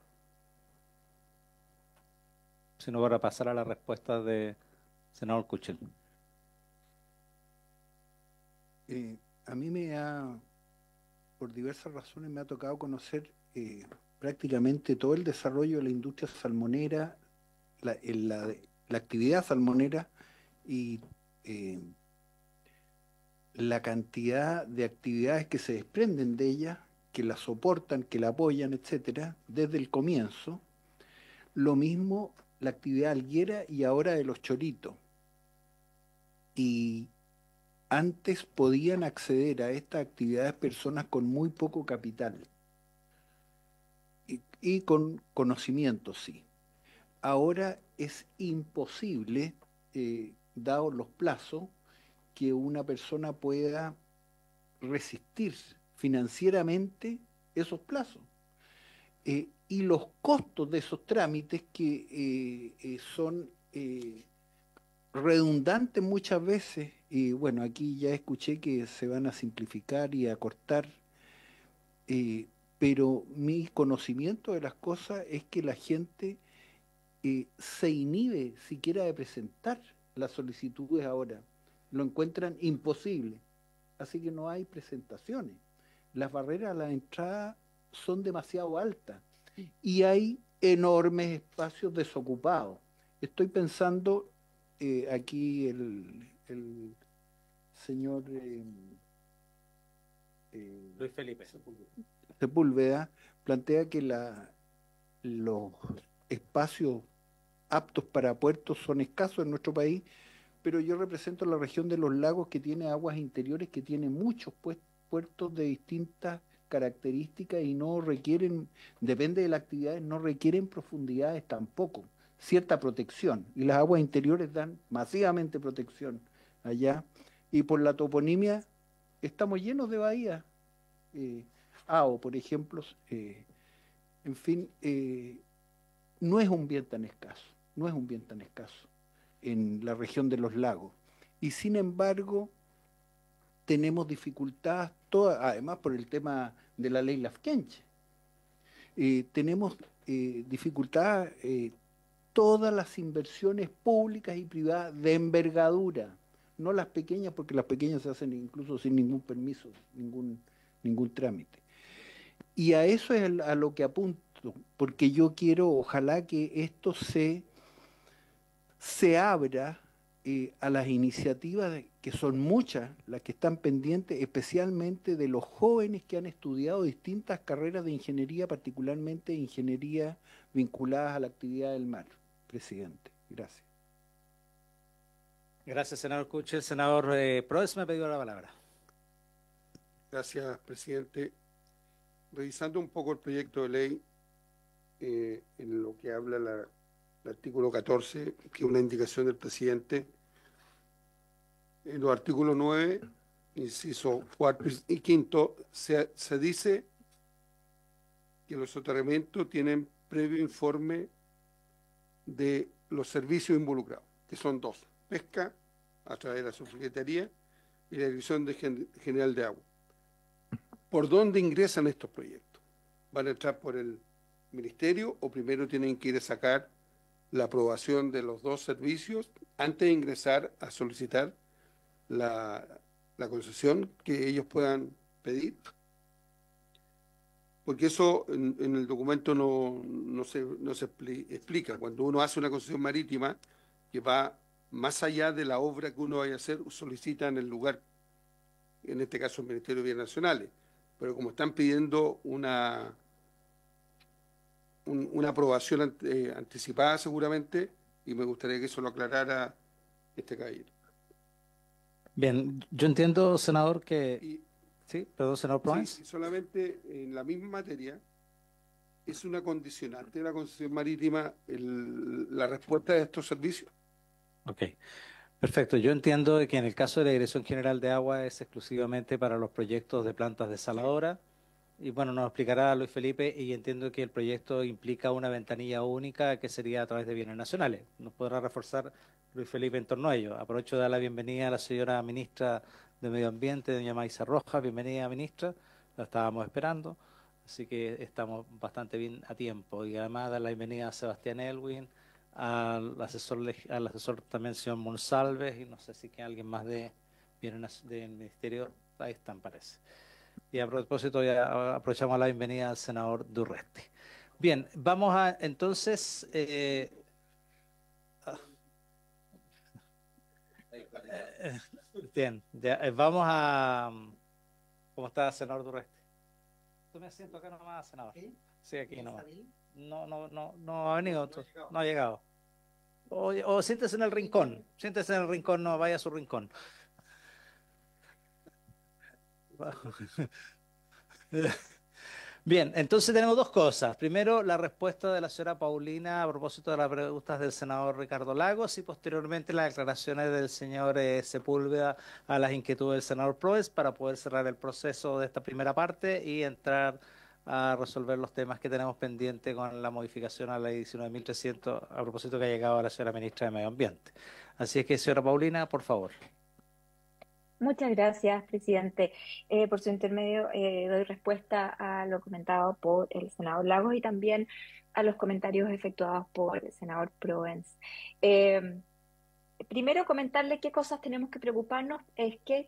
[SPEAKER 2] si no van a pasar a la respuesta de senador Kuchel.
[SPEAKER 4] A mí por diversas razones me ha tocado conocer prácticamente todo el desarrollo de la industria salmonera, la actividad salmonera y eh, la cantidad de actividades que se desprenden de ella, que la soportan, que la apoyan, etcétera, desde el comienzo. Lo mismo la actividad alguera y ahora de los choritos. Y antes podían acceder a estas actividades personas con muy poco capital y con conocimiento, sí. Ahora es imposible, dados los plazos, que una persona pueda resistir financieramente esos plazos. Y los costos de esos trámites que son redundantes muchas veces, y bueno, aquí ya escuché que se van a simplificar y a cortar, eh, pero mi conocimiento de las cosas es que la gente se inhibe siquiera de presentar las solicitudes ahora, lo encuentran imposible, así que no hay presentaciones. Las barreras a la entrada son demasiado altas y hay enormes espacios desocupados. Estoy pensando, aquí el señor
[SPEAKER 2] Luis Felipe.
[SPEAKER 4] Sepúlveda plantea que los espacios aptos para puertos son escasos en nuestro país, pero yo represento la región de los lagos que tiene aguas interiores, que tiene muchos puertos de distintas características y no requieren, depende de la actividad, no requieren profundidades tampoco, cierta protección. Y las aguas interiores dan masivamente protección allá. Y por la toponimia estamos llenos de bahías. Ao, por ejemplo, en fin, no es un bien tan escaso, no es un bien tan escaso en la región de los lagos. Y sin embargo, tenemos dificultades, además por el tema de la ley Lafkenche, tenemos dificultad, todas las inversiones públicas y privadas de envergadura, no las pequeñas, porque las pequeñas se hacen incluso sin ningún permiso, ningún trámite. Y a eso es a lo que apunto, porque yo quiero, ojalá que esto se abra a las iniciativas, que son muchas las que están pendientes, especialmente de los jóvenes que han estudiado distintas carreras de ingeniería, particularmente ingeniería vinculadas a la actividad del mar. Presidente, gracias.
[SPEAKER 2] Gracias, senador Kuchel. El senador Proes me ha pedido la palabra.
[SPEAKER 6] Gracias, presidente. Revisando un poco el proyecto de ley, en lo que habla el artículo 14, que es una indicación del presidente, en los artículos 9, inciso 4 y 5, se dice que los soterramientos tienen previo informe de los servicios involucrados, que son dos: pesca, a través de la subsecretaría, y la Dirección General de Agua. ¿Por dónde ingresan estos proyectos? ¿Van a entrar por el ministerio o primero tienen que ir a sacar la aprobación de los dos servicios antes de ingresar a solicitar la concesión que ellos puedan pedir? Porque eso en el documento no se explica. Cuando uno hace una concesión marítima que va más allá de la obra que uno vaya a hacer, solicita en el lugar, en este caso el Ministerio de Bienes Nacionales. Pero como están pidiendo una aprobación anticipada seguramente, y me gustaría que eso lo aclarara este caballero.
[SPEAKER 2] Bien, yo entiendo, senador, que...
[SPEAKER 6] Y,
[SPEAKER 2] sí, perdón, senador Proens.
[SPEAKER 6] sí, solamente en la misma materia es una condicionante de la concesión marítima la respuesta de estos servicios.
[SPEAKER 2] Ok, perfecto. Yo entiendo que en el caso de la Dirección General de Agua es exclusivamente para los proyectos de plantas desaladoras Y bueno, nos explicará Luis Felipe, y entiendo que el proyecto implica una ventanilla única que sería a través de bienes nacionales. ¿Nos podrá reforzar Luis Felipe en torno a ello? Aprovecho de dar la bienvenida a la señora ministra de Medio Ambiente, doña Maisa Rojas. Bienvenida, ministra. La estábamos esperando, así que estamos bastante bien a tiempo. Y además dar la bienvenida a Sebastián Elwin, al asesor también, señor Monsalves, y no sé si que alguien más del Ministerio. Ahí están, parece. Y a propósito, ya aprovechamos la bienvenida al senador Durresti. Bien, vamos a entonces. Bien, vamos a. ¿Cómo está, senador Durresti? Tome asiento acá nomás, senador. Sí, aquí nomás. No ha venido, no ha llegado. O siéntese en el rincón. Siéntese en el rincón, no vaya a su rincón. Bien, entonces tenemos dos cosas. Primero, la respuesta de la señora Paulina a propósito de las preguntas del senador Ricardo Lagos, y posteriormente las declaraciones del señor Sepúlveda a las inquietudes del senador Proes, para poder cerrar el proceso de esta primera parte y entrar a resolver los temas que tenemos pendiente con la modificación a la ley 19.300, a propósito que ha llegado a la señora ministra de Medio Ambiente. Así es que, señora Paulina, por favor.
[SPEAKER 3] Muchas gracias, presidente. Por su intermedio, doy respuesta a lo comentado por el senador Lagos y también a los comentarios efectuados por el senador Proens. Primero, comentarle qué cosas tenemos que preocuparnos,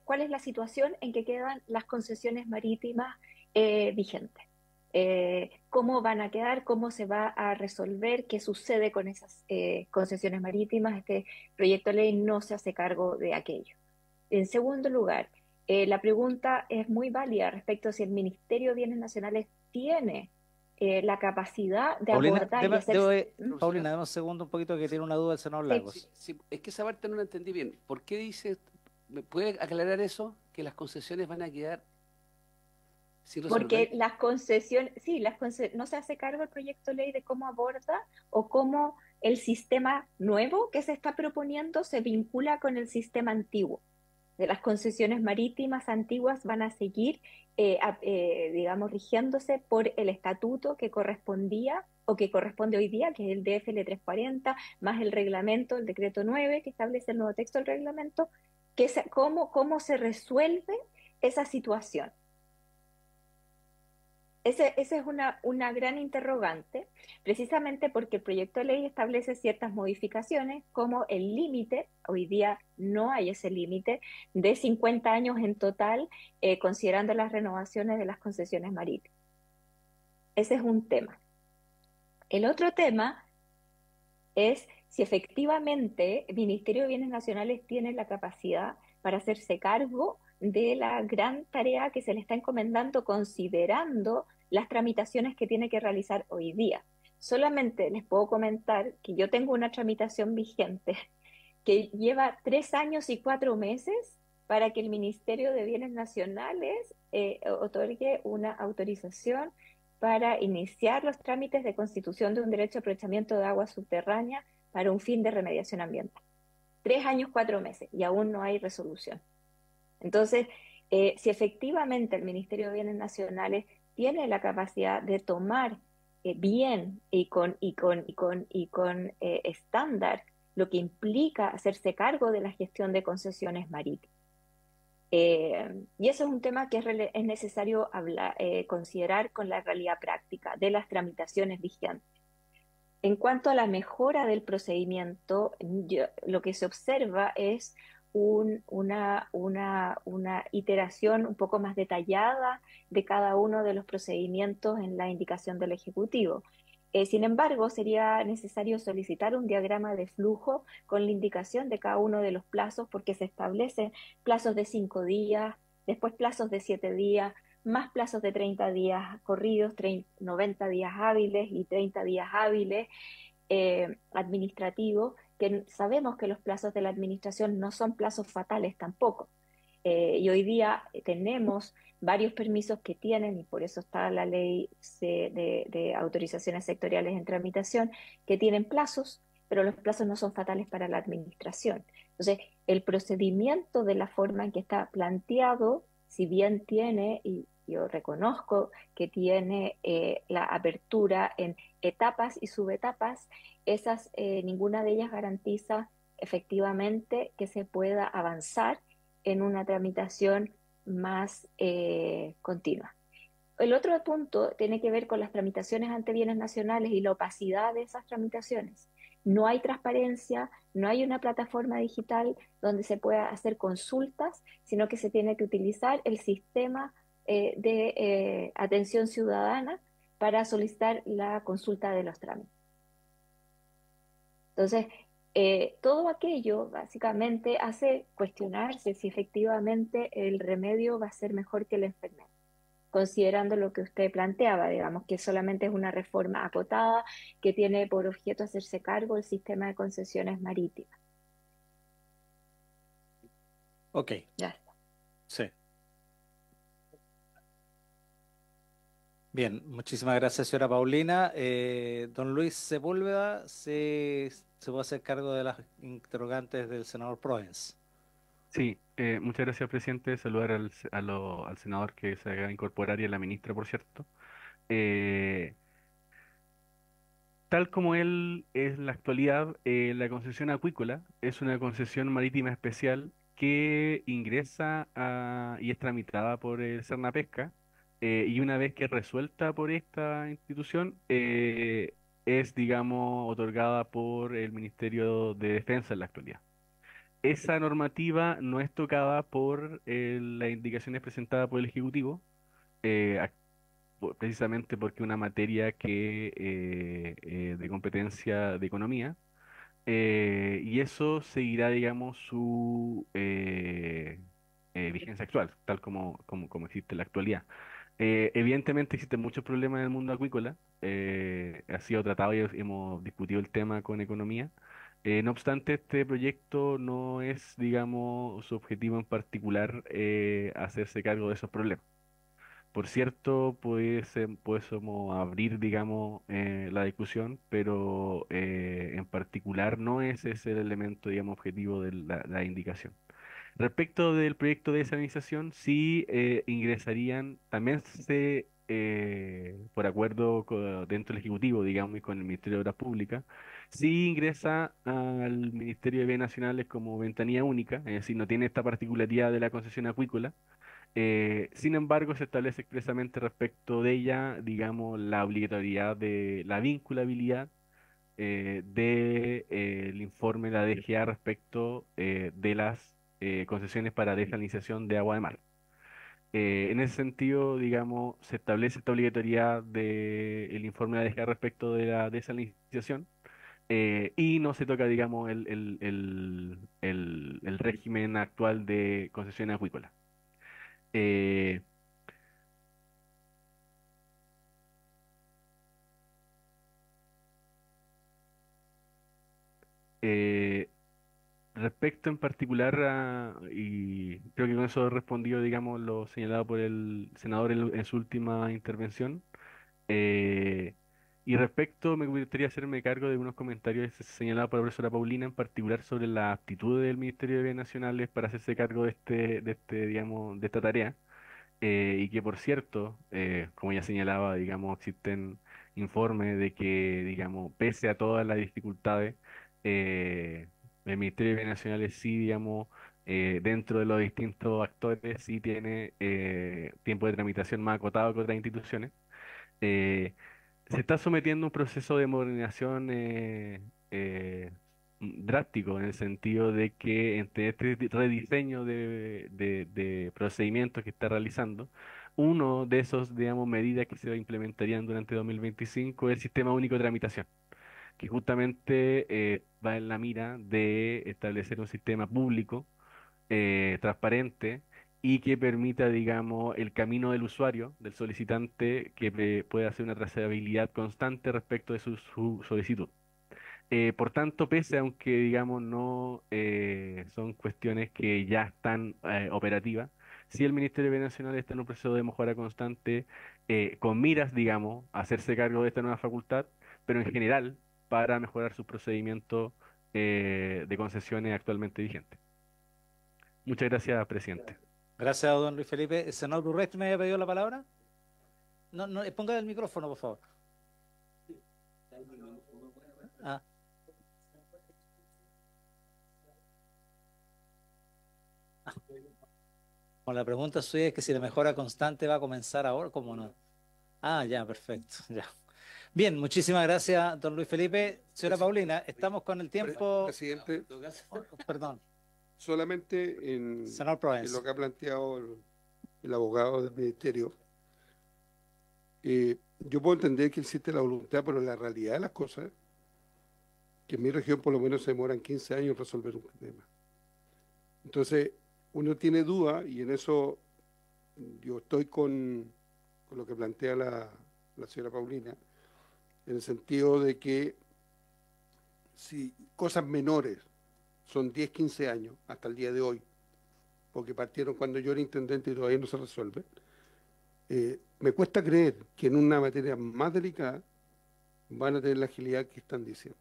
[SPEAKER 3] cuál es la situación en que quedan las concesiones marítimas vigentes. Cómo van a quedar, cómo se va a resolver, qué sucede con esas concesiones marítimas. Este proyecto de ley no se hace cargo de aquello. En segundo lugar, la pregunta es muy válida respecto a si el Ministerio de Bienes Nacionales tiene la capacidad de
[SPEAKER 2] Paulina,
[SPEAKER 3] abordar y hacer...
[SPEAKER 2] Paulina, dame un segundo un poquito, que tiene una duda el senador Lagos.
[SPEAKER 5] Sí, es que esa parte no la entendí bien. ¿Por qué dice, me puede aclarar eso, que las concesiones van a quedar sin resolver?
[SPEAKER 3] Porque las concesiones, sí, no se hace cargo el proyecto de ley de cómo aborda o cómo el sistema nuevo que se está proponiendo se vincula con el sistema antiguo. De las concesiones marítimas antiguas van a seguir, digamos, rigiéndose por el estatuto que correspondía o que corresponde hoy día, que es el DFL 340, más el reglamento, el decreto 9, que establece el nuevo texto del reglamento, cómo se resuelve esa situación. Esa es una gran interrogante, precisamente porque el proyecto de ley establece ciertas modificaciones, como el límite, hoy día no hay ese límite, de 50 años en total, considerando las renovaciones de las concesiones marítimas. Ese es un tema. El otro tema es si efectivamente el Ministerio de Bienes Nacionales tiene la capacidad para hacerse cargo de la gran tarea que se le está encomendando, considerando las tramitaciones que tiene que realizar hoy día. Solamente les puedo comentar que yo tengo una tramitación vigente que lleva 3 años y 4 meses para que el Ministerio de Bienes Nacionales otorgue una autorización para iniciar los trámites de constitución de un derecho de aprovechamiento de agua subterránea para un fin de remediación ambiental. 3 años, 4 meses, y aún no hay resolución. Entonces, si efectivamente el Ministerio de Bienes Nacionales tiene la capacidad de tomar bien y con estándar lo que implica hacerse cargo de la gestión de concesiones marítimas. Y eso es un tema que es necesario considerar con la realidad práctica de las tramitaciones vigentes. En cuanto a la mejora del procedimiento, lo que se observa es una iteración un poco más detallada de cada uno de los procedimientos en la indicación del Ejecutivo. Sin embargo, sería necesario solicitar un diagrama de flujo con la indicación de cada uno de los plazos, porque se establecen plazos de 5 días, después plazos de 7 días, más plazos de 30 días corridos, 90 días hábiles y 30 días hábiles administrativos, que sabemos que los plazos de la administración no son plazos fatales tampoco. Y hoy día tenemos varios permisos que tienen, y por eso está la ley de autorizaciones sectoriales en tramitación, que tienen plazos, pero los plazos no son fatales para la administración. Entonces, el procedimiento de la forma en que está planteado, si bien tiene yo reconozco que tiene la apertura en etapas y subetapas, ninguna de ellas garantiza efectivamente que se pueda avanzar en una tramitación más continua. El otro punto tiene que ver con las tramitaciones ante bienes nacionales y la opacidad de esas tramitaciones. No hay transparencia, no hay una plataforma digital donde se pueda hacer consultas, sino que se tiene que utilizar el sistema de atención ciudadana para solicitar la consulta de los trámites. Entonces, todo aquello básicamente hace cuestionarse si efectivamente el remedio va a ser mejor que la enfermedad, considerando lo que usted planteaba, digamos, que solamente es una reforma acotada que tiene por objeto hacerse cargo del sistema de concesiones marítimas.
[SPEAKER 2] Ok,
[SPEAKER 3] Ya está.
[SPEAKER 2] sí. Bien, muchísimas gracias, señora Paulina. Don Luis Sepúlveda se puede hacer cargo de las interrogantes del senador Proens.
[SPEAKER 1] Sí, muchas gracias, presidente. Saludar al senador que se acaba de incorporar y a la ministra, por cierto. Eh, Tal como él es en la actualidad, la concesión acuícola es una concesión marítima especial que ingresa y es tramitada por el Sernapesca, y una vez que es resuelta por esta institución, es, digamos, otorgada por el Ministerio de Defensa en la actualidad. Esa normativa no es tocada por las indicaciones presentadas por el Ejecutivo, eh, precisamente porque una materia que de competencia de economía, y eso seguirá, digamos, su vigencia actual, tal como existe en la actualidad. Evidentemente existen muchos problemas en el mundo acuícola, ha sido tratado y hemos discutido el tema con economía. No obstante, este proyecto no es, digamos, su objetivo en particular hacerse cargo de esos problemas. Por cierto, podemos abrir, digamos, la discusión, pero en particular no ese es el elemento, digamos, objetivo de la indicación. Respecto del proyecto de desalinización, sí ingresarían, también por acuerdo dentro del Ejecutivo, digamos, y con el Ministerio de Obras Públicas, sí ingresa al Ministerio de Bienes Nacionales como ventanilla única, es decir, no tiene esta particularidad de la concesión acuícola. Sin embargo, se establece expresamente respecto de ella, digamos, la obligatoriedad de la vinculabilidad del informe de la DGA respecto de las concesiones para desalinización de agua de mar. En ese sentido, digamos, se establece esta obligatoriedad del informe de la DGA respecto de la desalinización, y no se toca, digamos, el régimen actual de concesiones acuícolas. Eh, eh, Respecto en particular y creo que con eso he respondido, digamos, lo señalado por el senador en su última intervención, eh, y respecto, me gustaría hacerme cargo de unos comentarios señalados por la profesora Paulina, en particular sobre la aptitud del Ministerio de Bienes Nacionales para hacerse cargo digamos, de esta tarea. Y que, por cierto, como ya señalaba, digamos, existen informes de que, digamos, pese a todas las dificultades, eh, el Ministerio de Bienes Nacionales sí, digamos, dentro de los distintos actores, sí tiene tiempo de tramitación más acotado que otras instituciones. Eh, Se está sometiendo a un proceso de modernización drástico, en el sentido de que entre este rediseño de procedimientos que está realizando, uno de esos, digamos, medidas que se implementarían durante 2025 es el Sistema Único de Tramitación, que justamente va en la mira de establecer un sistema público, transparente, y que permita, digamos, el camino del usuario, del solicitante, que pueda hacer una trazabilidad constante respecto de su solicitud. Por tanto, pese aunque, digamos, no son cuestiones que ya están operativas, sí el Ministerio de Bienes Nacionales está en un proceso de mejora constante, con miras, digamos, a hacerse cargo de esta nueva facultad, pero en general para mejorar sus procedimientos de concesiones actualmente vigentes. Muchas gracias, presidente.
[SPEAKER 2] Gracias, don Luis Felipe. ¿El senador Durresti me había pedido la palabra? No, no, ponga el micrófono, por favor. Ah. Bueno, la pregunta suya es que si la mejora constante va a comenzar ahora, ¿cómo no? Ah, ya, perfecto, ya. Bien, muchísimas gracias, don Luis Felipe. Señora Paulina, estamos con el tiempo.
[SPEAKER 6] Presidente,
[SPEAKER 2] Perdón,
[SPEAKER 6] solamente
[SPEAKER 2] senador
[SPEAKER 6] en
[SPEAKER 2] Proens.
[SPEAKER 6] lo que ha planteado el abogado del Ministerio, yo puedo entender que existe la voluntad, pero la realidad de las cosas, que en mi región por lo menos se demoran 15 años en resolver un problema. Entonces, uno tiene duda, y en eso yo estoy con lo que plantea la señora Paulina, en el sentido de que si cosas menores son 10, 15 años hasta el día de hoy, porque partieron cuando yo era intendente y todavía no se resuelve, me cuesta creer que en una materia más delicada van a tener la agilidad que están diciendo.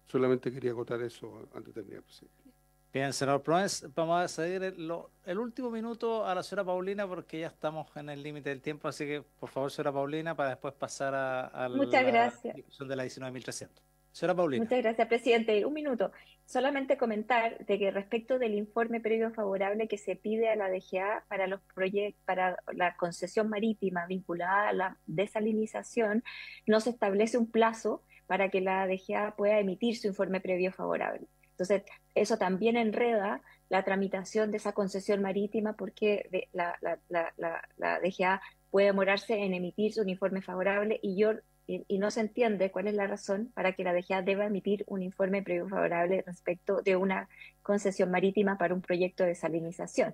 [SPEAKER 6] Solamente quería acotar eso antes de terminar, presidente.
[SPEAKER 2] Bien, senador Proens, vamos a ceder el último minuto a la señora Paulina porque ya estamos en el límite del tiempo, así que por favor, señora Paulina, para después pasar a
[SPEAKER 3] Muchas
[SPEAKER 2] la
[SPEAKER 3] gracias.
[SPEAKER 2] discusión de la 19.300. Señora Paulina.
[SPEAKER 3] Muchas gracias, presidente. Un minuto. Solamente comentar de que respecto del informe previo favorable que se pide a la DGA para los proyectos, para la concesión marítima vinculada a la desalinización, no se establece un plazo para que la DGA pueda emitir su informe previo favorable. Entonces, eso también enreda la tramitación de esa concesión marítima porque la DGA puede demorarse en emitir su informe favorable y no se entiende cuál es la razón para que la DGA deba emitir un informe previo favorable respecto de una concesión marítima para un proyecto de desalinización,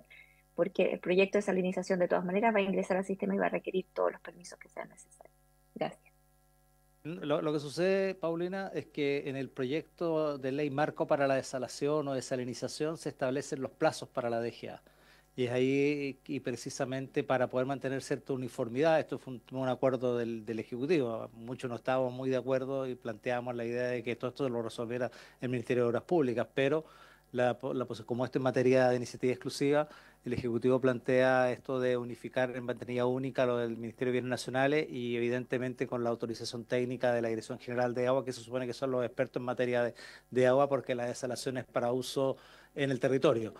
[SPEAKER 3] porque el proyecto de desalinización de todas maneras va a ingresar al sistema y va a requerir todos los permisos que sean necesarios. Gracias.
[SPEAKER 2] Lo que sucede, Paulina, es que en el proyecto de ley marco para la desalación o desalinización se establecen los plazos para la DGA. Y es ahí, y precisamente para poder mantener cierta uniformidad, esto fue un acuerdo del Ejecutivo. Muchos no estábamos muy de acuerdo y planteábamos la idea de que todo esto lo resolviera el Ministerio de Obras Públicas, pero como esto es materia de iniciativa exclusiva, el Ejecutivo plantea esto de unificar en ventanilla única lo del Ministerio de Bienes Nacionales y evidentemente con la autorización técnica de la Dirección General de Agua, que se supone que son los expertos en materia de agua, porque la desalación es para uso en el territorio,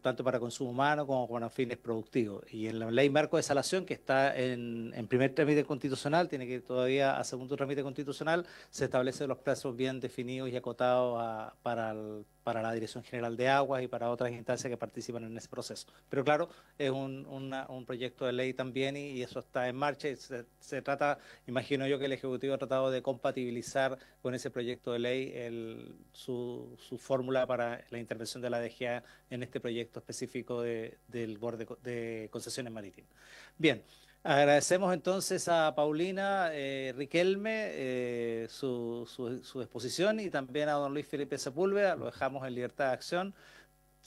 [SPEAKER 2] tanto para consumo humano como para fines productivos. Y en la ley marco de desalación, que está en primer trámite constitucional, tiene que ir todavía a segundo trámite constitucional, se establecen los plazos bien definidos y acotados para la Dirección General de Aguas y para otras instancias que participan en ese proceso. Pero claro, es un proyecto de ley también y eso está en marcha. Y se trata, imagino yo que el Ejecutivo ha tratado de compatibilizar con ese proyecto de ley su fórmula para la intervención de la DGA en este proyecto específico del borde de concesiones marítimas. Bien. Agradecemos entonces a Paulina Riquelme su exposición y también a don Luis Felipe Sepúlveda. Lo dejamos en libertad de acción,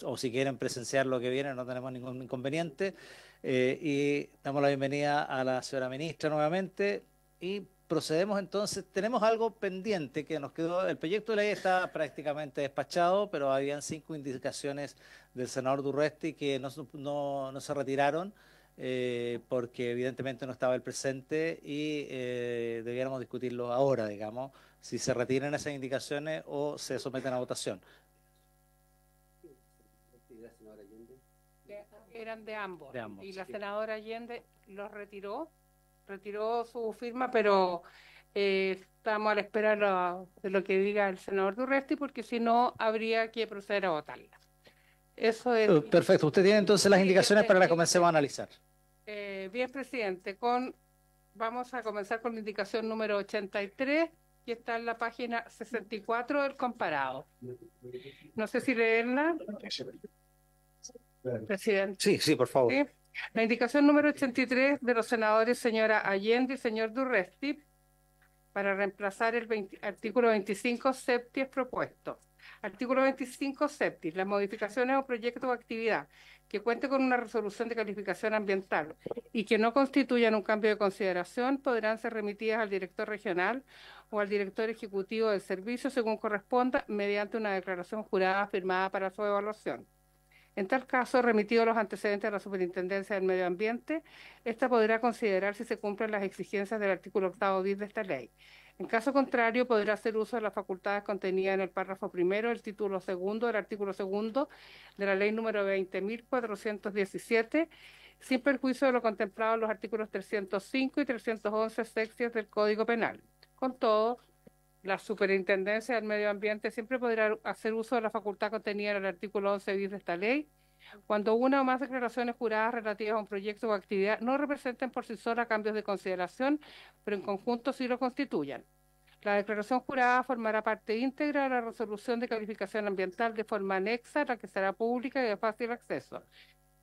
[SPEAKER 2] o si quieren presenciar lo que viene no tenemos ningún inconveniente. Y damos la bienvenida a la señora ministra nuevamente y procedemos entonces. Tenemos algo pendiente que nos quedó. El proyecto de ley está prácticamente despachado, pero habían 5 indicaciones del senador Durresti que no se retiraron. Porque evidentemente no estaba el presente y debiéramos discutirlo ahora, digamos, si se retiran esas indicaciones o se someten a votación.
[SPEAKER 7] Eran de ambos. Y la
[SPEAKER 2] sí.
[SPEAKER 7] senadora Allende los retiró su firma, pero estamos a la espera de lo que diga el senador Durresti, porque si no habría que proceder a votarla. Eso es.
[SPEAKER 2] Perfecto, usted tiene entonces las indicaciones para que las comencemos a analizar.
[SPEAKER 7] Bien, presidente, vamos a comenzar con la indicación número 83, que está en la página 64 del comparado. No sé si leerla, presidente.
[SPEAKER 2] Sí, por favor.
[SPEAKER 7] ¿Sí? La indicación número 83 de los senadores señora Allende y señor Durresti para reemplazar el artículo 25 septies propuesto. Artículo 25 septies. Las modificaciones o proyectos o actividad que cuente con una resolución de calificación ambiental y que no constituyan un cambio de consideración podrán ser remitidas al director regional o al director ejecutivo del servicio según corresponda mediante una declaración jurada firmada para su evaluación. En tal caso, remitidos los antecedentes a la Superintendencia del Medio Ambiente, ésta podrá considerar si se cumplen las exigencias del artículo 8 bis de esta ley. En caso contrario, podrá hacer uso de las facultades contenidas en el párrafo primero del título segundo del artículo segundo de la ley número 20.417, sin perjuicio de lo contemplado en los artículos 305 y 311 sextos del Código Penal. Con todo, la Superintendencia del Medio Ambiente siempre podrá hacer uso de la facultad contenida en el artículo 11 bis de esta ley cuando una o más declaraciones juradas relativas a un proyecto o actividad no representen por sí solas cambios de consideración, pero en conjunto sí lo constituyan. La declaración jurada formará parte íntegra de la resolución de calificación ambiental de forma anexa, la que será pública y de fácil acceso.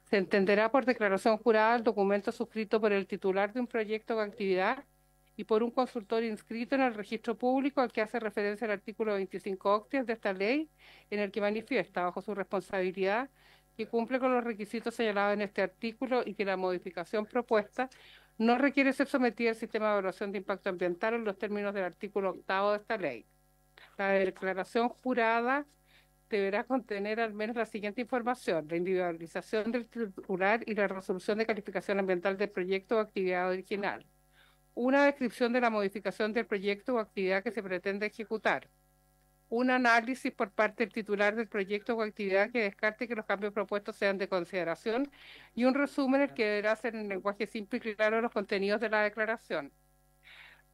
[SPEAKER 7] Se entenderá por declaración jurada el documento suscrito por el titular de un proyecto o actividad y por un consultor inscrito en el registro público al que hace referencia el artículo 25 octies de esta ley, en el que manifiesta, bajo su responsabilidad, que cumple con los requisitos señalados en este artículo y que la modificación propuesta no requiere ser sometida al sistema de evaluación de impacto ambiental en los términos del artículo 8 de esta ley. La declaración jurada deberá contener al menos la siguiente información: la individualización del titular y la resolución de calificación ambiental del proyecto o actividad original, una descripción de la modificación del proyecto o actividad que se pretende ejecutar, un análisis por parte del titular del proyecto o actividad que descarte que los cambios propuestos sean de consideración y un resumen el que deberá ser en lenguaje simple y claro los contenidos de la declaración.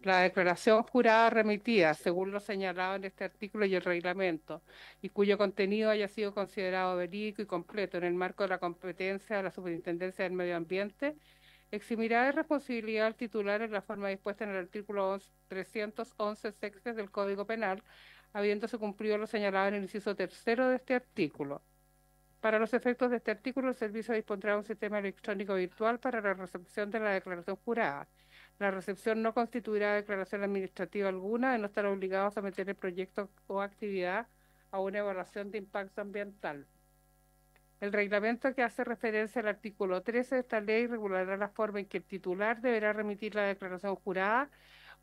[SPEAKER 7] La declaración jurada remitida, según lo señalado en este artículo y el reglamento, y cuyo contenido haya sido considerado verídico y completo en el marco de la competencia de la Superintendencia del Medio Ambiente, eximirá de responsabilidad al titular en la forma dispuesta en el artículo 311 sextos del Código Penal, habiéndose cumplido lo señalado en el inciso tercero de este artículo. Para los efectos de este artículo, el servicio dispondrá un sistema electrónico virtual para la recepción de la declaración jurada. La recepción no constituirá declaración administrativa alguna de no estar obligados a someter el proyecto o actividad a una evaluación de impacto ambiental. El reglamento que hace referencia al artículo 13 de esta ley regulará la forma en que el titular deberá remitir la declaración jurada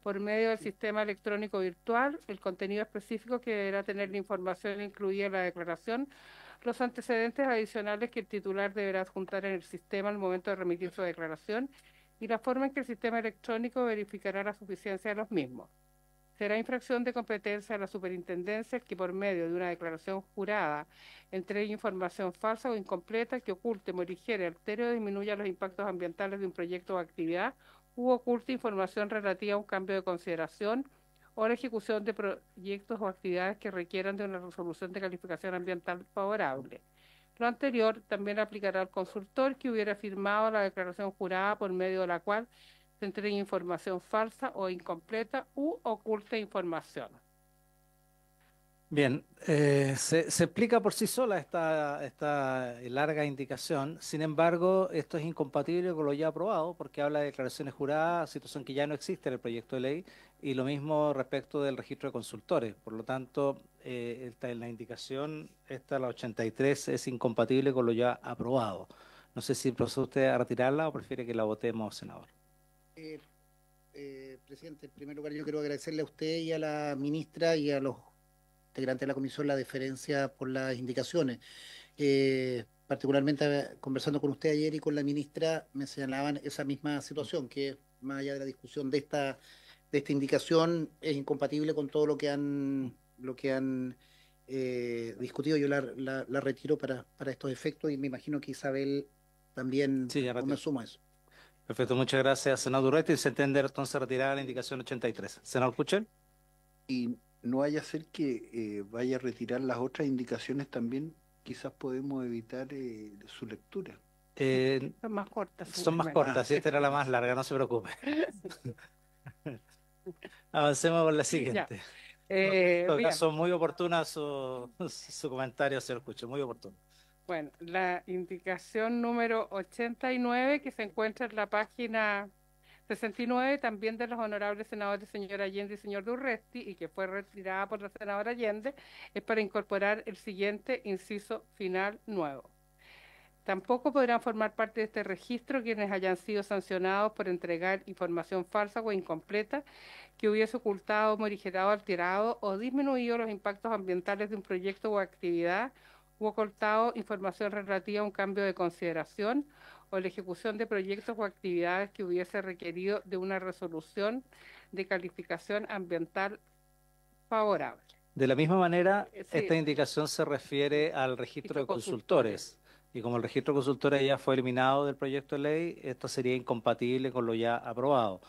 [SPEAKER 7] por medio del sistema electrónico virtual, el contenido específico que deberá tener la información incluida en la declaración, los antecedentes adicionales que el titular deberá adjuntar en el sistema al momento de remitir su declaración y la forma en que el sistema electrónico verificará la suficiencia de los mismos. Será infracción de competencia de la Superintendencia que por medio de una declaración jurada entregue información falsa o incompleta que oculte, morigere, altere o disminuya los impactos ambientales de un proyecto o actividad u oculte información relativa a un cambio de consideración o la ejecución de proyectos o actividades que requieran de una resolución de calificación ambiental favorable. Lo anterior también aplicará al consultor que hubiera firmado la declaración jurada por medio de la cual se entregue información falsa o incompleta u oculte información.
[SPEAKER 2] Bien, se explica por sí sola esta larga indicación. Sin embargo, esto es incompatible con lo ya aprobado porque habla de declaraciones juradas, situación que ya no existe en el proyecto de ley, y lo mismo respecto del registro de consultores. Por lo tanto, la indicación, la 83, es incompatible con lo ya aprobado. No sé si procede usted a retirarla o prefiere que la votemos, senador.
[SPEAKER 8] Presidente, en primer lugar yo quiero agradecerle a usted y a la ministra y a los integrantes de la comisión la deferencia por las indicaciones. Particularmente conversando con usted ayer y con la ministra me señalaban esa misma situación, que más allá de la discusión de esta indicación es incompatible con todo lo que han discutido. Yo la retiro para estos efectos y me imagino que Isabel también me suma a eso.
[SPEAKER 2] Perfecto, muchas gracias, senador Durresti. Se entiende entonces retirada la indicación 83. Senador Kuchel.
[SPEAKER 4] Y no vaya a ser que vaya a retirar las otras indicaciones también, quizás podemos evitar su lectura.
[SPEAKER 7] Son más cortas.
[SPEAKER 2] Son más cortas, esta era la más larga, no se preocupe. Avancemos con la siguiente. En todo caso, muy oportuna su comentario, señor Kuchel, muy oportuno.
[SPEAKER 7] Bueno, la indicación número 89, que se encuentra en la página 69, también de los honorables senadores señor Allende y señor Durresti, y que fue retirada por la senadora Allende, es para incorporar el siguiente inciso final nuevo. Tampoco podrán formar parte de este registro quienes hayan sido sancionados por entregar información falsa o incompleta que hubiese ocultado, morigerado, alterado o disminuido los impactos ambientales de un proyecto o actividad, u ocultado información relativa a un cambio de consideración o la ejecución de proyectos o actividades que hubiese requerido de una resolución de calificación ambiental favorable.
[SPEAKER 2] De la misma manera,
[SPEAKER 7] Sí.
[SPEAKER 2] esta indicación se refiere al registro de consultores. Y como el registro de consultores ya fue eliminado del proyecto de ley, esto sería incompatible con lo ya aprobado.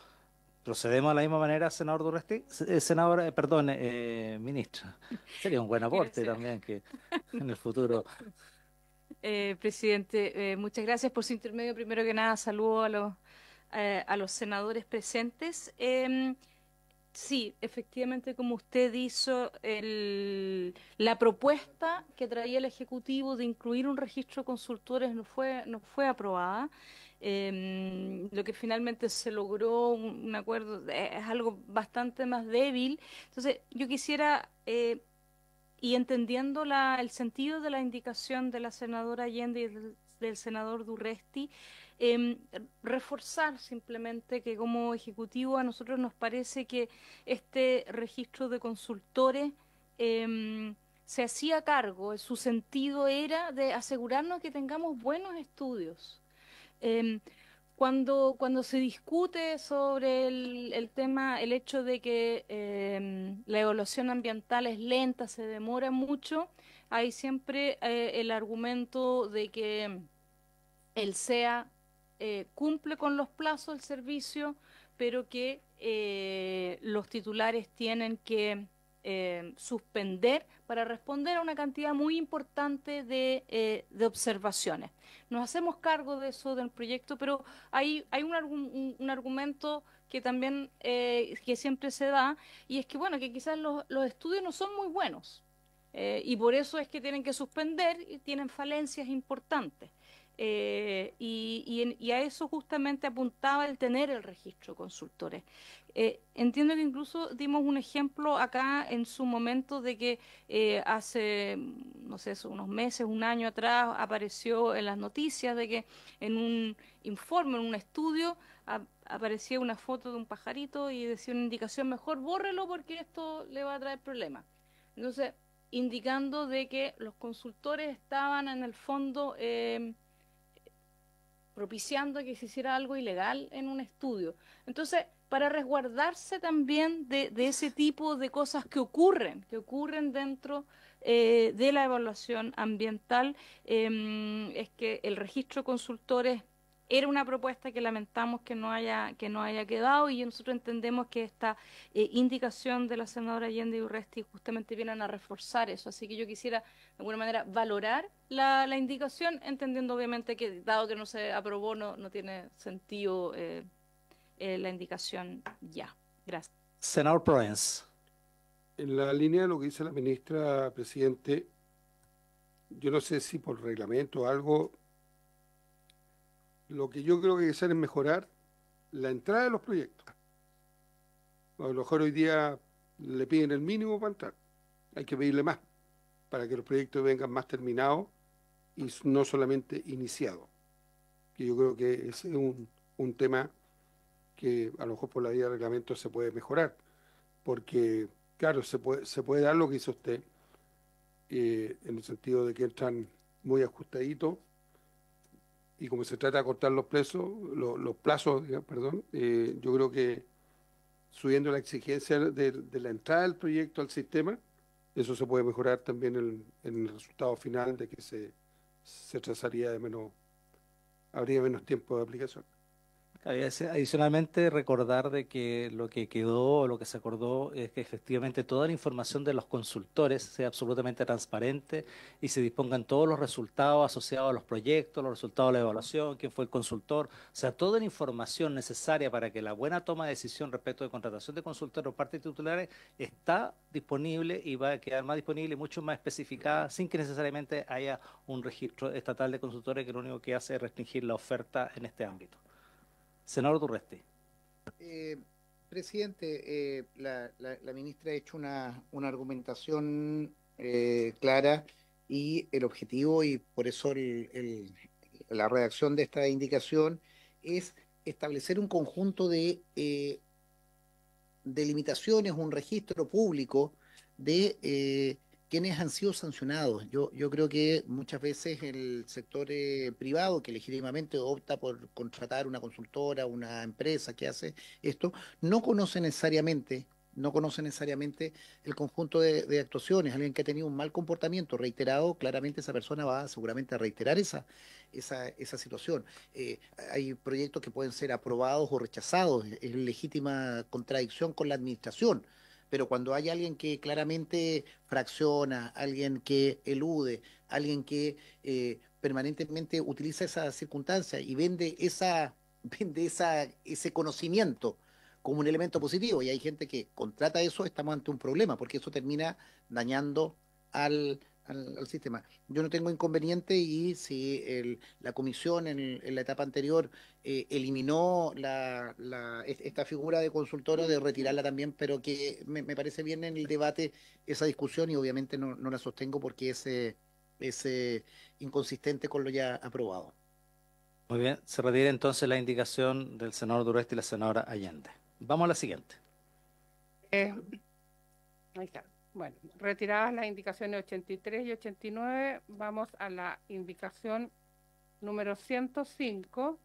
[SPEAKER 2] ¿Procedemos de la misma manera, senador Durresti? Ministra. Sería un buen aporte
[SPEAKER 9] Gracias.
[SPEAKER 2] también que en el futuro.
[SPEAKER 9] Presidente, muchas gracias por su intermedio. Primero que nada, saludo a los senadores presentes. Sí, efectivamente, como usted hizo, la propuesta que traía el Ejecutivo de incluir un registro de consultores no fue aprobada. Lo que finalmente se logró, un acuerdo, es algo bastante más débil. Entonces, yo quisiera, y entendiendo el sentido de la indicación de la senadora Allende y del senador Durresti, reforzar simplemente que como Ejecutivo a nosotros nos parece que este registro de consultores se hacía cargo, su sentido era de asegurarnos que tengamos buenos estudios. Cuando se discute sobre el tema, el hecho de que la evaluación ambiental es lenta, se demora mucho, hay siempre el argumento de que el SEA cumple con los plazos del servicio, pero que los titulares tienen que suspender para responder a una cantidad muy importante de observaciones. Nos hacemos cargo de eso del proyecto, pero hay un argumento que también que siempre se da, y es que bueno, que quizás los estudios no son muy buenos, y por eso es que tienen que suspender y tienen falencias importantes. Y a eso justamente apuntaba el tener el registro de consultores. Entiendo que incluso dimos un ejemplo acá en su momento de que hace, no sé, unos meses, un año atrás, apareció en las noticias de que en un informe, en un estudio, aparecía una foto de un pajarito y decía una indicación: mejor bórrelo porque esto le va a traer problemas. Entonces, indicando de que los consultores estaban en el fondo propiciando que se hiciera algo ilegal en un estudio. Entonces, para resguardarse también de ese tipo de cosas que ocurren dentro de la evaluación ambiental, es que el registro de consultores era una propuesta que lamentamos que no haya quedado, y nosotros entendemos que esta indicación de la senadora Allende y Urresti justamente vienen a reforzar eso. Así que yo quisiera, de alguna manera, valorar la indicación, entendiendo obviamente que, dado que no se aprobó, no tiene sentido la indicación ya. Gracias.
[SPEAKER 2] Senador Proens.
[SPEAKER 6] En la línea de lo que dice la ministra, presidente, yo no sé si por reglamento o algo, lo que yo creo que hay que hacer es mejorar la entrada de los proyectos. A lo mejor hoy día le piden el mínimo para entrar, hay que pedirle más para que los proyectos vengan más terminados y no solamente iniciados. Que yo creo que ese es un tema que a lo mejor por la vía de reglamento se puede mejorar, porque claro, se puede dar lo que hizo usted, en el sentido de que entran muy ajustaditos, y como se trata de cortar los plazos, perdón, yo creo que subiendo la exigencia de la entrada del proyecto al sistema, eso se puede mejorar también en el resultado final, de que se trazaría habría menos tiempo de aplicación.
[SPEAKER 2] Adicionalmente, recordar de que lo que quedó, lo que se acordó, es que efectivamente toda la información de los consultores sea absolutamente transparente y se dispongan todos los resultados asociados a los proyectos, los resultados de la evaluación, quién fue el consultor, o sea, toda la información necesaria para que la buena toma de decisión respecto de contratación de consultores por parte de titulares está disponible, y va a quedar más disponible y mucho más especificada, sin que necesariamente haya un registro estatal de consultores que lo único que hace es restringir la oferta en este ámbito. Senador Durresti.
[SPEAKER 8] Presidente, la ministra ha hecho una argumentación clara, y el objetivo, y por eso la redacción de esta indicación, es establecer un conjunto de limitaciones, un registro público de ¿quiénes han sido sancionados? Yo creo que muchas veces el sector privado, que legítimamente opta por contratar una consultora, una empresa que hace esto, no conoce necesariamente el conjunto de actuaciones. Alguien que ha tenido un mal comportamiento reiterado, claramente esa persona va seguramente a reiterar esa situación. Eh, Hay proyectos que pueden ser aprobados o rechazados, es legítima contradicción con la administración. Pero cuando hay alguien que claramente fracciona, alguien que elude, alguien que permanentemente utiliza esa circunstancia y ese conocimiento como un elemento positivo, y hay gente que contrata eso, estamos ante un problema, porque eso termina dañando al sistema. Yo no tengo inconveniente, y si la comisión en la etapa anterior eliminó esta figura de consultora, de retirarla también, pero que me parece bien en el debate esa discusión, y obviamente no la sostengo porque es inconsistente con lo ya aprobado.
[SPEAKER 2] Muy bien, se retira entonces la indicación del senador Durresti y la senadora Allende. Vamos a la siguiente.
[SPEAKER 7] Ahí está. Bueno, retiradas las indicaciones 83 y 89, vamos a la indicación número 105,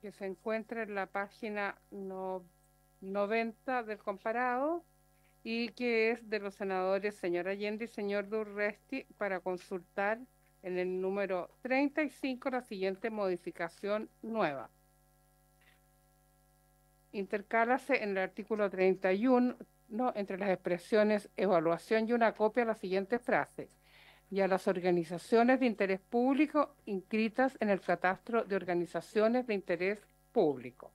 [SPEAKER 7] que se encuentra en la página 90 del comparado, y que es de los senadores señor Allende y señor Durresti, para consultar en el número 35 la siguiente modificación nueva. Intercálase en el artículo 31, entre las expresiones evaluación y una copia, la siguiente frase: y a las organizaciones de interés público inscritas en el catastro de organizaciones de interés público.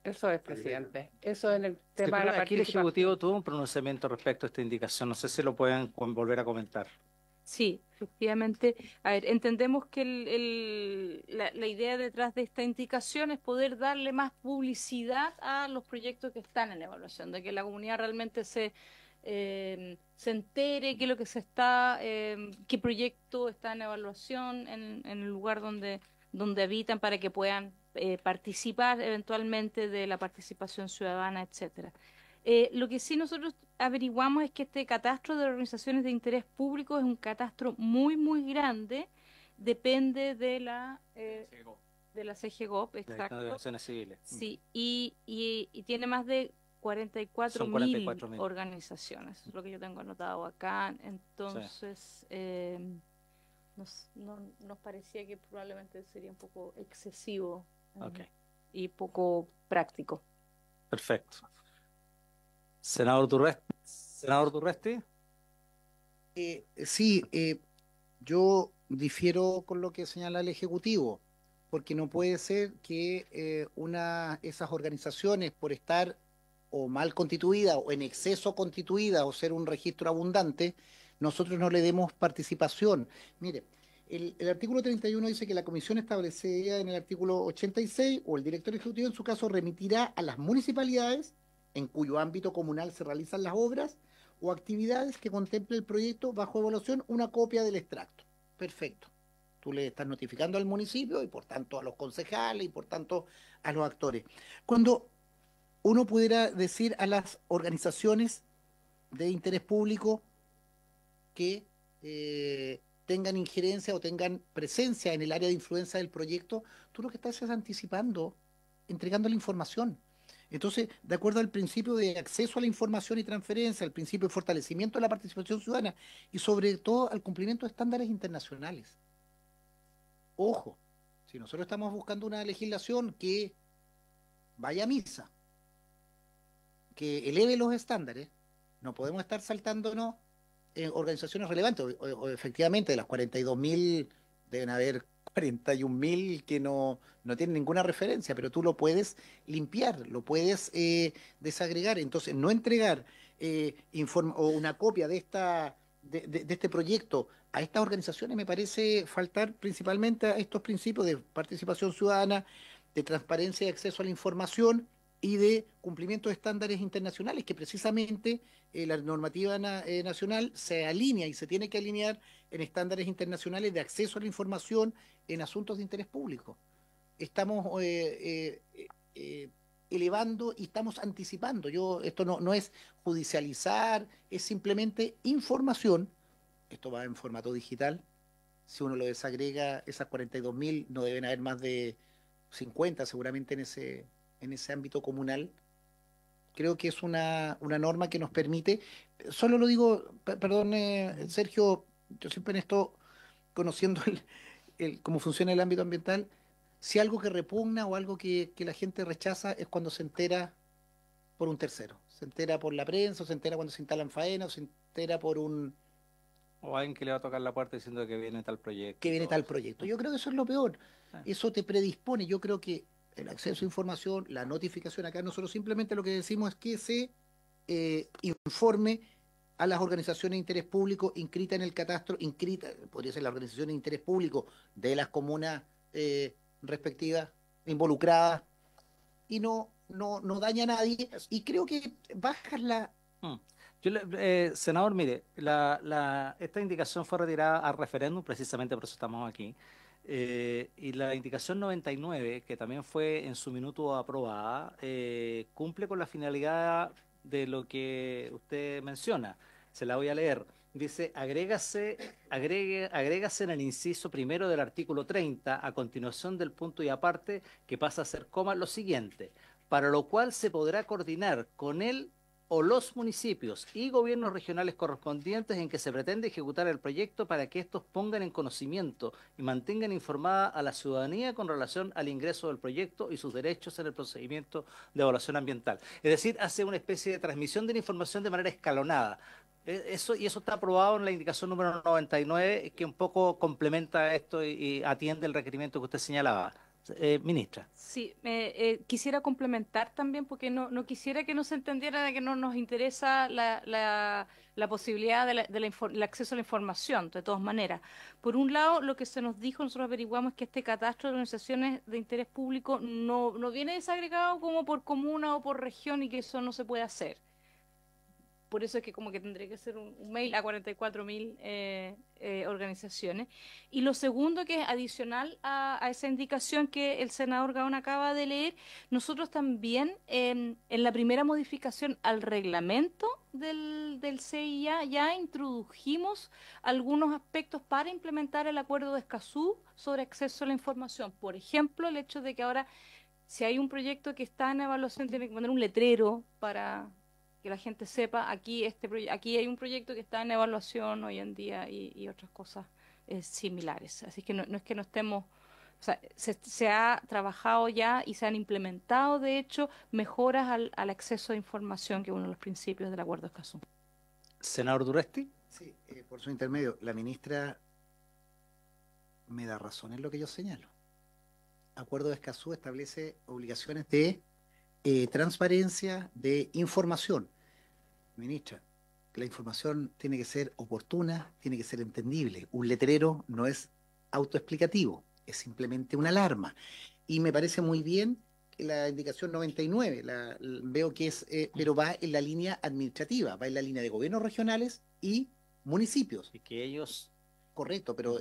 [SPEAKER 7] Eso es, presidente. Eso en el tema de la
[SPEAKER 2] Aquí el
[SPEAKER 7] participación.
[SPEAKER 2] Ejecutivo tuvo un pronunciamiento respecto a esta indicación. No sé si lo pueden volver a comentar.
[SPEAKER 9] Sí, efectivamente. A ver, entendemos que la idea detrás de esta indicación es poder darle más publicidad a los proyectos que están en evaluación, de que la comunidad realmente se entere qué es lo que qué proyecto está en evaluación en el lugar donde habitan, para que puedan participar eventualmente de la participación ciudadana, etcétera. Lo que sí nosotros averiguamos es que este catastro de organizaciones de interés público es un catastro muy, muy grande, depende de la CGGOP,
[SPEAKER 2] Dirección de
[SPEAKER 9] exacto.
[SPEAKER 2] Organizaciones Civiles.
[SPEAKER 9] Sí, y tiene más de 44.000 organizaciones, es lo que yo tengo anotado acá. Entonces, nos parecía que probablemente sería un poco excesivo y poco práctico.
[SPEAKER 2] Perfecto. Senador Durresti.
[SPEAKER 8] Sí, yo difiero con lo que señala el Ejecutivo, porque no puede ser que esas organizaciones, por estar o mal constituidas o en exceso constituidas o ser un registro abundante, nosotros no le demos participación. Mire, el artículo 31 dice que la comisión establecida en el artículo 86, o el director ejecutivo en su caso, remitirá a las municipalidades en cuyo ámbito comunal se realizan las obras o actividades que contemple el proyecto bajo evaluación una copia del extracto. Perfecto. Tú le estás notificando al municipio y por tanto a los concejales y por tanto a los actores. Cuando uno pudiera decir a las organizaciones de interés público que tengan injerencia o tengan presencia en el área de influencia del proyecto, tú lo que estás es anticipando, entregando la información. Entonces, de acuerdo al principio de acceso a la información y transferencia, al principio de fortalecimiento de la participación ciudadana y sobre todo al cumplimiento de estándares internacionales. Ojo, si nosotros estamos buscando una legislación que vaya a misa, que eleve los estándares, no podemos estar saltándonos en organizaciones relevantes. O efectivamente, de las 42.000 deben haber 41.000 que no tienen ninguna referencia, pero tú lo puedes limpiar, lo puedes desagregar. Entonces, no entregar o una copia de este proyecto a estas organizaciones me parece faltar principalmente a estos principios de participación ciudadana, de transparencia y acceso a la información y de cumplimiento de estándares internacionales, que precisamente la normativa nacional se alinea y se tiene que alinear en estándares internacionales de acceso a la información en asuntos de interés público. Estamos elevando y estamos anticipando. Esto no es judicializar, es simplemente información. Esto va en formato digital. Si uno lo desagrega, esas 42.000 no deben haber más de 50 seguramente en ese ámbito comunal. Creo que es una norma que nos permite, solo lo digo, perdón, Sergio, yo siempre en esto, conociendo cómo funciona el ámbito ambiental, si algo que repugna o algo que la gente rechaza es cuando se entera por un tercero. Se entera por la prensa, o se entera cuando se instalan faenas, o se entera por
[SPEAKER 2] O alguien que le va a tocar la puerta diciendo que viene tal proyecto.
[SPEAKER 8] que viene tal proyecto. Yo creo que eso es lo peor.
[SPEAKER 2] Sí.
[SPEAKER 8] Eso te predispone. Yo creo que el acceso a información, la notificación, acá nosotros simplemente lo que decimos es que se informe a las organizaciones de interés público inscritas en el catastro, podría ser la organización de interés público de las comunas respectivas, involucradas, y no daña a nadie, y creo que bajas la...
[SPEAKER 2] Senador, mire, esta indicación fue retirada al referéndum, precisamente por eso estamos aquí. Y la indicación 99, que también fue en su minuto aprobada, cumple con la finalidad de lo que usted menciona. Se la voy a leer. Dice, agrégase en el inciso primero del artículo 30, a continuación del punto y aparte, que pasa a ser coma, lo siguiente, para lo cual se podrá coordinar con él o los municipios y gobiernos regionales correspondientes en que se pretende ejecutar el proyecto para que estos pongan en conocimiento y mantengan informada a la ciudadanía con relación al ingreso del proyecto y sus derechos en el procedimiento de evaluación ambiental. Es decir, hace una especie de transmisión de la información de manera escalonada. Eso está aprobado en la indicación número 99, que un poco complementa esto y atiende el requerimiento que usted señalaba. Ministra.
[SPEAKER 9] Sí, quisiera complementar también, porque no quisiera que no se entendiera de que no nos interesa la posibilidad del acceso a la información, de todas maneras. Por un lado, lo que se nos dijo, nosotros averiguamos es que este catastro de organizaciones de interés público no viene desagregado como por comuna o por región y que eso no se puede hacer. Por eso es que como que tendría que ser un mail a 44.000 organizaciones. Y lo segundo, que es adicional a esa indicación que el senador Gaón acaba de leer, nosotros también en la primera modificación al reglamento del CIA ya introdujimos algunos aspectos para implementar el acuerdo de Escazú sobre acceso a la información. Por ejemplo, el hecho de que ahora, si hay un proyecto que está en evaluación, tiene que poner un letrero para que la gente sepa, aquí hay un proyecto que está en evaluación hoy en día y otras cosas similares. Así que no es que no estemos, o sea, se ha trabajado ya y se han implementado, de hecho, mejoras al acceso a información, que es uno de los principios del Acuerdo de Escazú.
[SPEAKER 2] Senador Durresti.
[SPEAKER 8] Sí, por su intermedio, la ministra me da razón en lo que yo señalo. Acuerdo de Escazú establece obligaciones de transparencia, de información. Ministra, la información tiene que ser oportuna, tiene que ser entendible. Un letrero no es autoexplicativo, es simplemente una alarma. Y me parece muy bien la indicación 99, veo que es, pero va en la línea administrativa, va en la línea de gobiernos regionales y municipios.
[SPEAKER 2] Y que ellos...
[SPEAKER 8] Correcto, pero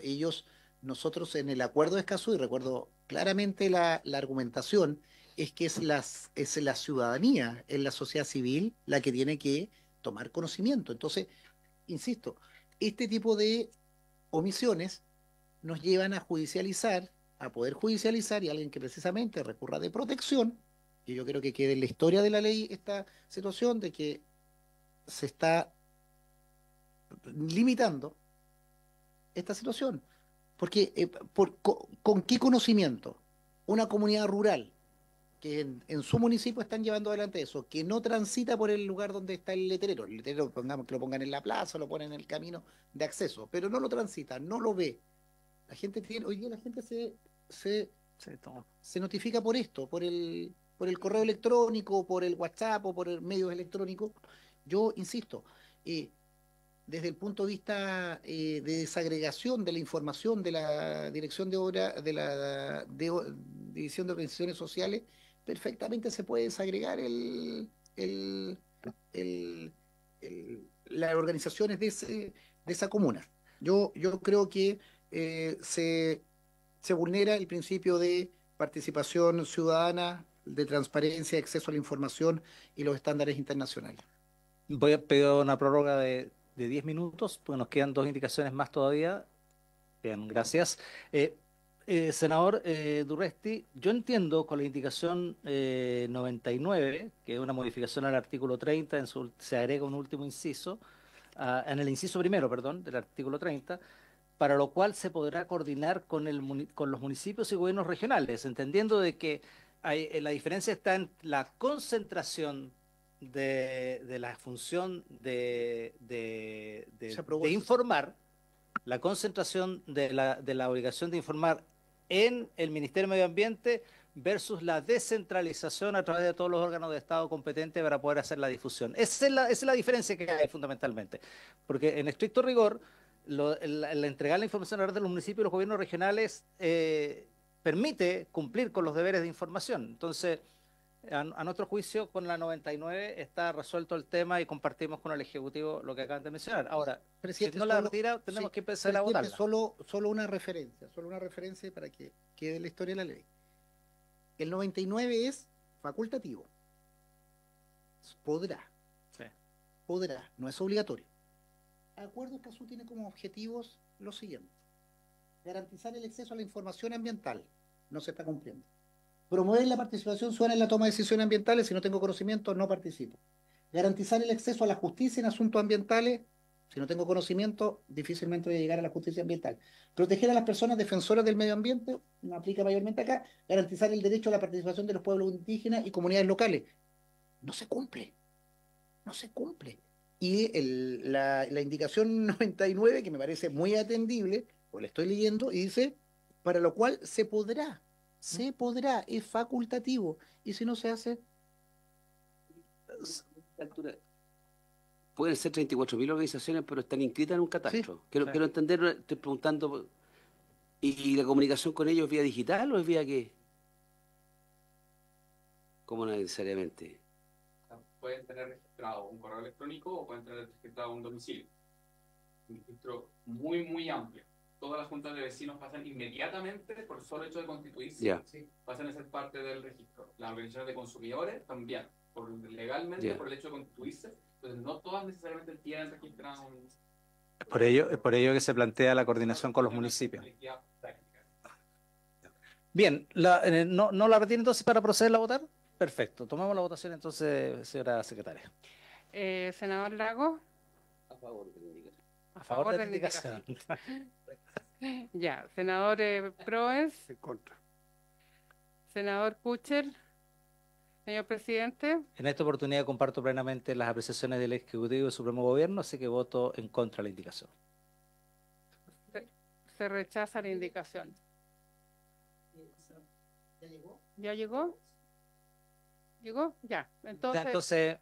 [SPEAKER 8] nosotros en el acuerdo de Escazú, y recuerdo claramente la argumentación, es que es la ciudadanía, es la sociedad civil la que tiene que tomar conocimiento. Entonces, insisto, este tipo de omisiones nos llevan a judicializar, a poder judicializar, y alguien que precisamente recurra de protección, y yo creo que quede en la historia de la ley esta situación de que se está limitando esta situación. Porque, ¿con qué conocimiento una comunidad rural que en su municipio están llevando adelante eso, que no transita por el lugar donde está el letrero pongamos que lo pongan en la plaza, lo ponen en el camino de acceso, pero no lo transita, no lo ve? Hoy día la gente se notifica por esto, por el correo electrónico, por el WhatsApp o por el medios electrónicos. Yo insisto, desde el punto de vista de desagregación de la información de la Dirección de Obra, de la División de Organizaciones Sociales, perfectamente se puede desagregar las organizaciones de esa comuna. Yo creo que se vulnera el principio de participación ciudadana de transparencia, acceso a la información y los estándares internacionales.
[SPEAKER 2] Voy a pedir una prórroga de 10 minutos, porque nos quedan dos indicaciones más todavía. Bien, gracias. Senador Durresti, yo entiendo con la indicación 99, que es una modificación al artículo 30, se agrega un último inciso, en el inciso primero, perdón, del artículo 30, para lo cual se podrá coordinar con los municipios y gobiernos regionales, entendiendo de que la diferencia está en la concentración de la función de informar, la concentración de la obligación de informar en el Ministerio de Medio Ambiente versus la descentralización a través de todos los órganos de Estado competentes para poder hacer la difusión. Esa es la diferencia que hay fundamentalmente, porque en estricto rigor, el entregar la información a través de los municipios y los gobiernos regionales permite cumplir con los deberes de información. Entonces, a nuestro juicio, con la 99 está resuelto el tema y compartimos con el Ejecutivo lo que acaban de mencionar. Ahora,
[SPEAKER 8] Presidente,
[SPEAKER 2] si no la retira, tenemos que empezar a votarla.
[SPEAKER 8] Solo una referencia para que quede la historia de la ley. El 99 es facultativo. Podrá, no es obligatorio. Acuerdo Escazú tiene como objetivos lo siguiente: garantizar el acceso a la información ambiental, no se está cumpliendo. Promover la participación ciudadana en la toma de decisiones ambientales, si no tengo conocimiento, no participo. Garantizar el acceso a la justicia en asuntos ambientales, si no tengo conocimiento, difícilmente voy a llegar a la justicia ambiental. Proteger a las personas defensoras del medio ambiente, no aplica mayormente acá. Garantizar el derecho a la participación de los pueblos indígenas y comunidades locales. No se cumple. Y la indicación 99, que me parece muy atendible, pues la estoy leyendo, y dice, para lo cual se podrá, es facultativo, y si no se hace...
[SPEAKER 5] Pueden ser 34.000 organizaciones, pero están inscritas en un catastro.
[SPEAKER 8] Sí,
[SPEAKER 5] Quiero entender, estoy preguntando, ¿y la comunicación con ellos es vía digital o es vía qué? ¿Cómo no necesariamente?
[SPEAKER 10] Pueden tener registrado un correo electrónico o pueden tener registrado un domicilio. Un registro muy, muy amplio. Todas las juntas de vecinos pasan inmediatamente, por el solo hecho de constituirse, pasan a ser parte del registro. Las organizaciones de consumidores también, legalmente, por el hecho de constituirse. Entonces, no todas necesariamente tienen registrado un...
[SPEAKER 2] Por ello que se plantea la coordinación con los municipios. Bien, ¿no la retiene entonces para proceder a votar? Perfecto, tomamos la votación entonces, señora secretaria.
[SPEAKER 7] Senador Lago.
[SPEAKER 5] A favor de la indicación.
[SPEAKER 2] A favor de la indicación.
[SPEAKER 7] Ya, senador Proes.
[SPEAKER 6] En contra.
[SPEAKER 7] Senador Kucher. Señor presidente.
[SPEAKER 2] En esta oportunidad comparto plenamente las apreciaciones del Ejecutivo y del Supremo Gobierno, así que voto en contra de la indicación.
[SPEAKER 7] Se rechaza la indicación.
[SPEAKER 8] ¿Ya llegó?
[SPEAKER 7] ¿Ya llegó? ¿Llegó? Ya. Entonces.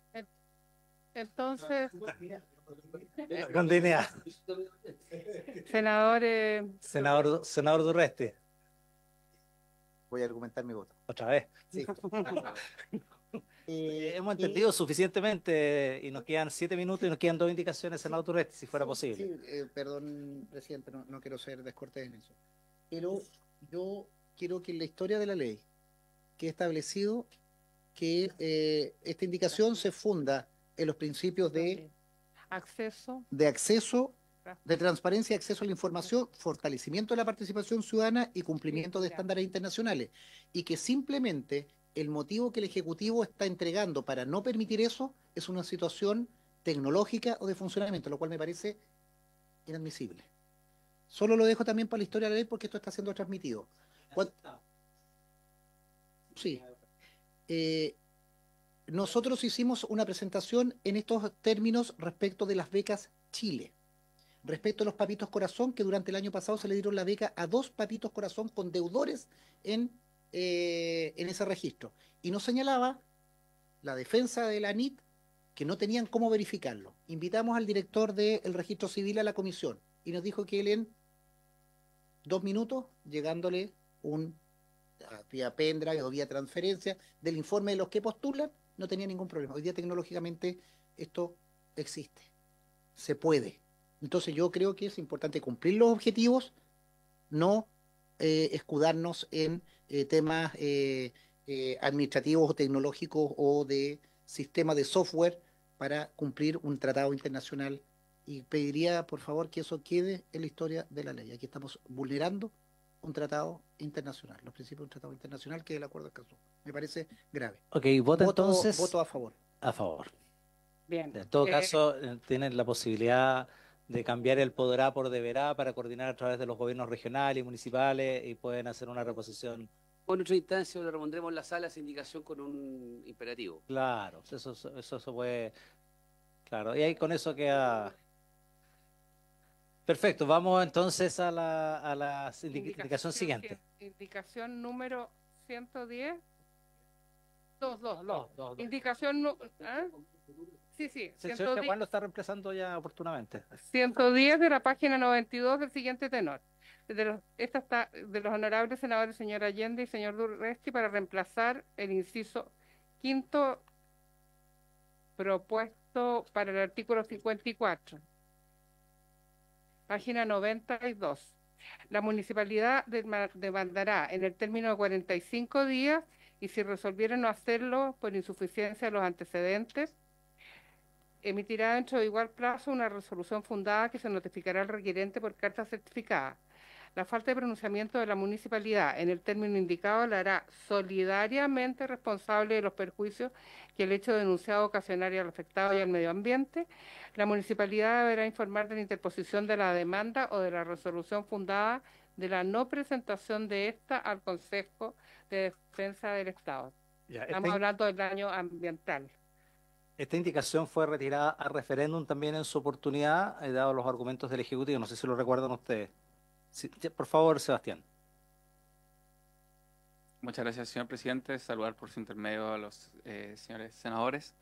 [SPEAKER 2] Con dignidad.
[SPEAKER 7] Senador
[SPEAKER 2] Durresti.
[SPEAKER 8] Voy a argumentar mi voto.
[SPEAKER 2] Otra vez.
[SPEAKER 8] Sí.
[SPEAKER 2] Hemos entendido suficientemente y nos quedan 7 minutos y nos quedan 2 indicaciones, senador Durresti, si fuera posible.
[SPEAKER 8] Sí, perdón, presidente, no quiero ser descortés en eso. Pero yo quiero que en la historia de la ley quede establecido que esta indicación se funda en los principios de
[SPEAKER 7] acceso,
[SPEAKER 8] de transparencia, acceso a la información, fortalecimiento de la participación ciudadana y cumplimiento de estándares internacionales. Y que simplemente el motivo que el Ejecutivo está entregando para no permitir eso es una situación tecnológica o de funcionamiento, lo cual me parece inadmisible. Solo lo dejo también para la historia de la ley porque esto está siendo transmitido. Sí. Nosotros hicimos una presentación en estos términos respecto de las becas Chile. Respecto a los papitos corazón, que durante el año pasado se le dieron la beca a 2 papitos corazón con deudores en ese registro. Y nos señalaba la defensa de la ANIT que no tenían cómo verificarlo. Invitamos al director del registro civil a la comisión y nos dijo que él en 2 minutos, llegándole vía pendrive o vía transferencia del informe de los que postulan, no tenía ningún problema. Hoy día tecnológicamente esto existe, se puede. Entonces yo creo que es importante cumplir los objetivos, no escudarnos en temas administrativos o tecnológicos o de sistemas de software para cumplir un tratado internacional. Y pediría, por favor, que eso quede en la historia de la ley. Aquí estamos vulnerando un tratado internacional, los principios de un tratado internacional, que es el acuerdo de Escazú. Me parece grave.
[SPEAKER 11] Ok, vota entonces
[SPEAKER 8] Voto a favor.
[SPEAKER 11] a favor.
[SPEAKER 7] Bien.
[SPEAKER 11] En todo caso, tienen la posibilidad de cambiar el podrá por deberá para coordinar a través de los gobiernos regionales y municipales y pueden hacer una reposición.
[SPEAKER 5] O en otra instancia le repondremos en la sala esa indicación con un imperativo.
[SPEAKER 11] Claro, eso se puede. Claro, y ahí con eso queda. Perfecto, vamos entonces a la indicación siguiente.
[SPEAKER 7] Indicación número 110. Dos.
[SPEAKER 11] Dos.
[SPEAKER 7] Indicación. ¿Ah? Sí,
[SPEAKER 11] 110. Juan lo está reemplazando ya oportunamente.
[SPEAKER 7] 110 de la página 92 del siguiente tenor. Esta está de los honorables senadores señor Allende y señor Durresti para reemplazar el inciso quinto propuesto para el artículo 54. Página 92. La municipalidad demandará en el término de 45 días y si resolviera no hacerlo por insuficiencia de los antecedentes, emitirá dentro de igual plazo una resolución fundada que se notificará al requirente por carta certificada. La falta de pronunciamiento de la municipalidad en el término indicado la hará solidariamente responsable de los perjuicios que el hecho denunciado ocasionaría al afectado y al medio ambiente. La municipalidad deberá informar de la interposición de la demanda o de la resolución fundada de la no presentación de esta al Consejo de Defensa del Estado. Estamos hablando del daño ambiental.
[SPEAKER 11] Esta indicación fue retirada a referéndum también en su oportunidad, dado los argumentos del Ejecutivo. No sé si lo recuerdan ustedes. Sí, por favor, Sebastián.
[SPEAKER 10] Muchas gracias, señor presidente. Saludar por su intermedio a los señores senadores.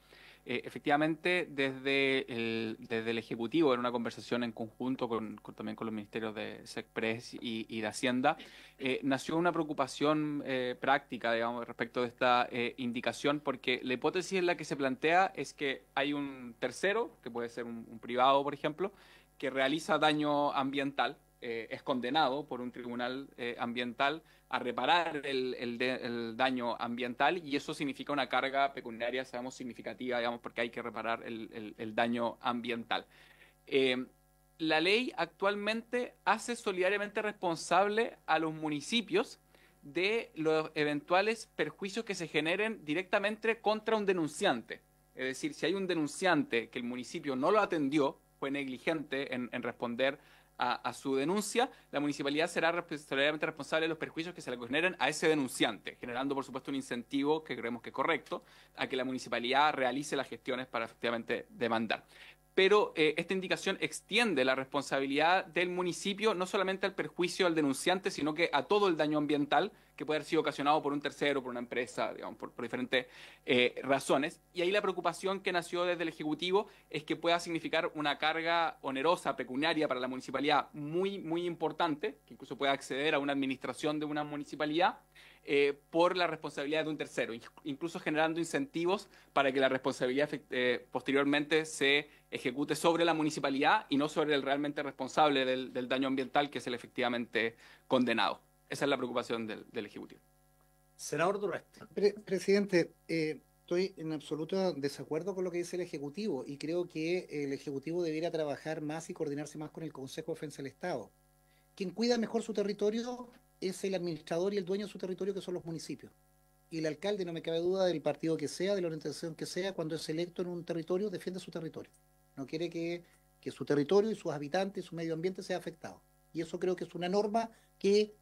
[SPEAKER 10] Efectivamente, desde el Ejecutivo, en una conversación en conjunto también con los ministerios de SECPRES y de Hacienda, nació una preocupación práctica, digamos, respecto de esta indicación, porque la hipótesis en la que se plantea es que hay un tercero, que puede ser un privado, por ejemplo, que realiza daño ambiental, es condenado por un tribunal ambiental a reparar el daño ambiental y eso significa una carga pecuniaria, sabemos, significativa, digamos, porque hay que reparar el daño ambiental. La ley actualmente hace solidariamente responsable a los municipios de los eventuales perjuicios que se generen directamente contra un denunciante. Es decir, si hay un denunciante que el municipio no lo atendió, fue negligente en responder a su denuncia, la municipalidad será solidariamente responsable de los perjuicios que se le generen a ese denunciante, generando, por supuesto, un incentivo que creemos que es correcto a que la municipalidad realice las gestiones para efectivamente demandar. Pero esta indicación extiende la responsabilidad del municipio no solamente al perjuicio al denunciante, sino que a todo el daño ambiental que puede haber sido ocasionado por un tercero, por una empresa, digamos, por diferentes razones. Y ahí la preocupación que nació desde el Ejecutivo es que pueda significar una carga onerosa, pecuniaria para la municipalidad muy, muy importante, que incluso pueda acceder a una administración de una municipalidad, por la responsabilidad de un tercero, incluso generando incentivos para que la responsabilidad posteriormente se ejecute sobre la municipalidad y no sobre el realmente responsable del daño ambiental, que es el efectivamente condenado. Esa es la preocupación del Ejecutivo.
[SPEAKER 11] Senador Durresti.
[SPEAKER 8] Presidente, estoy en absoluto desacuerdo con lo que dice el Ejecutivo y creo que el Ejecutivo debiera trabajar más y coordinarse más con el Consejo de Defensa del Estado. Quien cuida mejor su territorio es el administrador y el dueño de su territorio, que son los municipios. Y el alcalde, no me cabe duda, del partido que sea, de la orientación que sea, cuando es electo en un territorio, defiende su territorio. No quiere que su territorio y sus habitantes y su medio ambiente sea afectado. Y eso creo que es una norma que,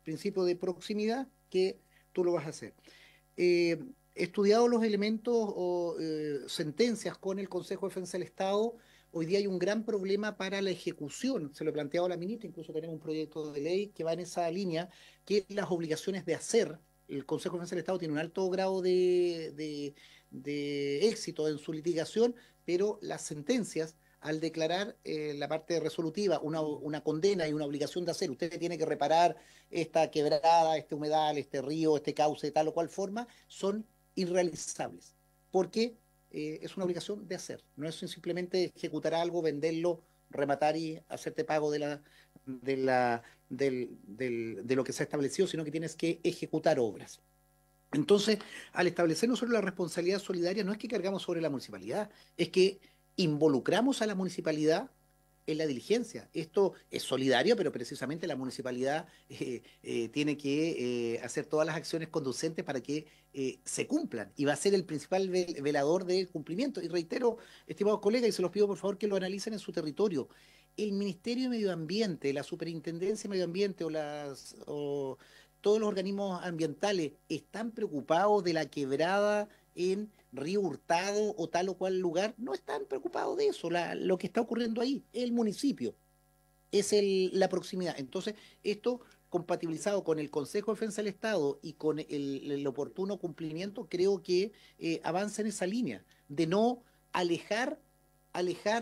[SPEAKER 8] principio de proximidad, que tú lo vas a hacer. He estudiado los elementos o sentencias con el Consejo de Defensa del Estado. Hoy día hay un gran problema para la ejecución, se lo he planteado a la ministra, incluso tenemos un proyecto de ley que va en esa línea, que las obligaciones de hacer, el Consejo de Defensa del Estado tiene un alto grado de éxito en su litigación, pero las sentencias, al declarar la parte resolutiva una condena y una obligación de hacer, usted tiene que reparar esta quebrada, este humedal, este río, este cauce, de tal o cual forma, son irrealizables. ¿Por qué? Es una obligación de hacer, no es simplemente ejecutar algo, venderlo, rematar y hacerte pago de lo que se ha establecido, sino que tienes que ejecutar obras. Entonces, al establecer nosotros la responsabilidad solidaria, no es que cargamos sobre la municipalidad, es que involucramos a la municipalidad en la diligencia. Esto es solidario, pero precisamente la municipalidad tiene que hacer todas las acciones conducentes para que se cumplan y va a ser el principal velador del cumplimiento. Y reitero, estimados colegas, y se los pido por favor que lo analicen en su territorio. El Ministerio de Medio Ambiente, la Superintendencia de Medio Ambiente o todos los organismos ambientales están preocupados de la quebrada en Río Hurtado o tal o cual lugar, no están preocupados de eso. Lo que está ocurriendo ahí, el municipio, es la proximidad. Entonces, esto compatibilizado con el Consejo de Defensa del Estado y con el oportuno cumplimiento, creo que avanza en esa línea, de no alejar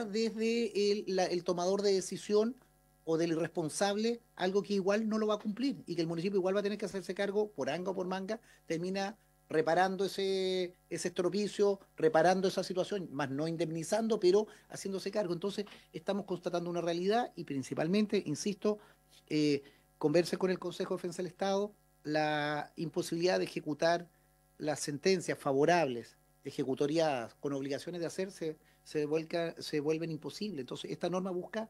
[SPEAKER 8] desde el tomador de decisión o del irresponsable algo que igual no lo va a cumplir y que el municipio igual va a tener que hacerse cargo, por anga o por manga, termina reparando ese estropicio, reparando esa situación, más no indemnizando, pero haciéndose cargo. Entonces, estamos constatando una realidad y principalmente, insisto, converse con el Consejo de Defensa del Estado, la imposibilidad de ejecutar las sentencias favorables, ejecutoriadas, con obligaciones de hacerse, se vuelven imposibles. Entonces, esta norma busca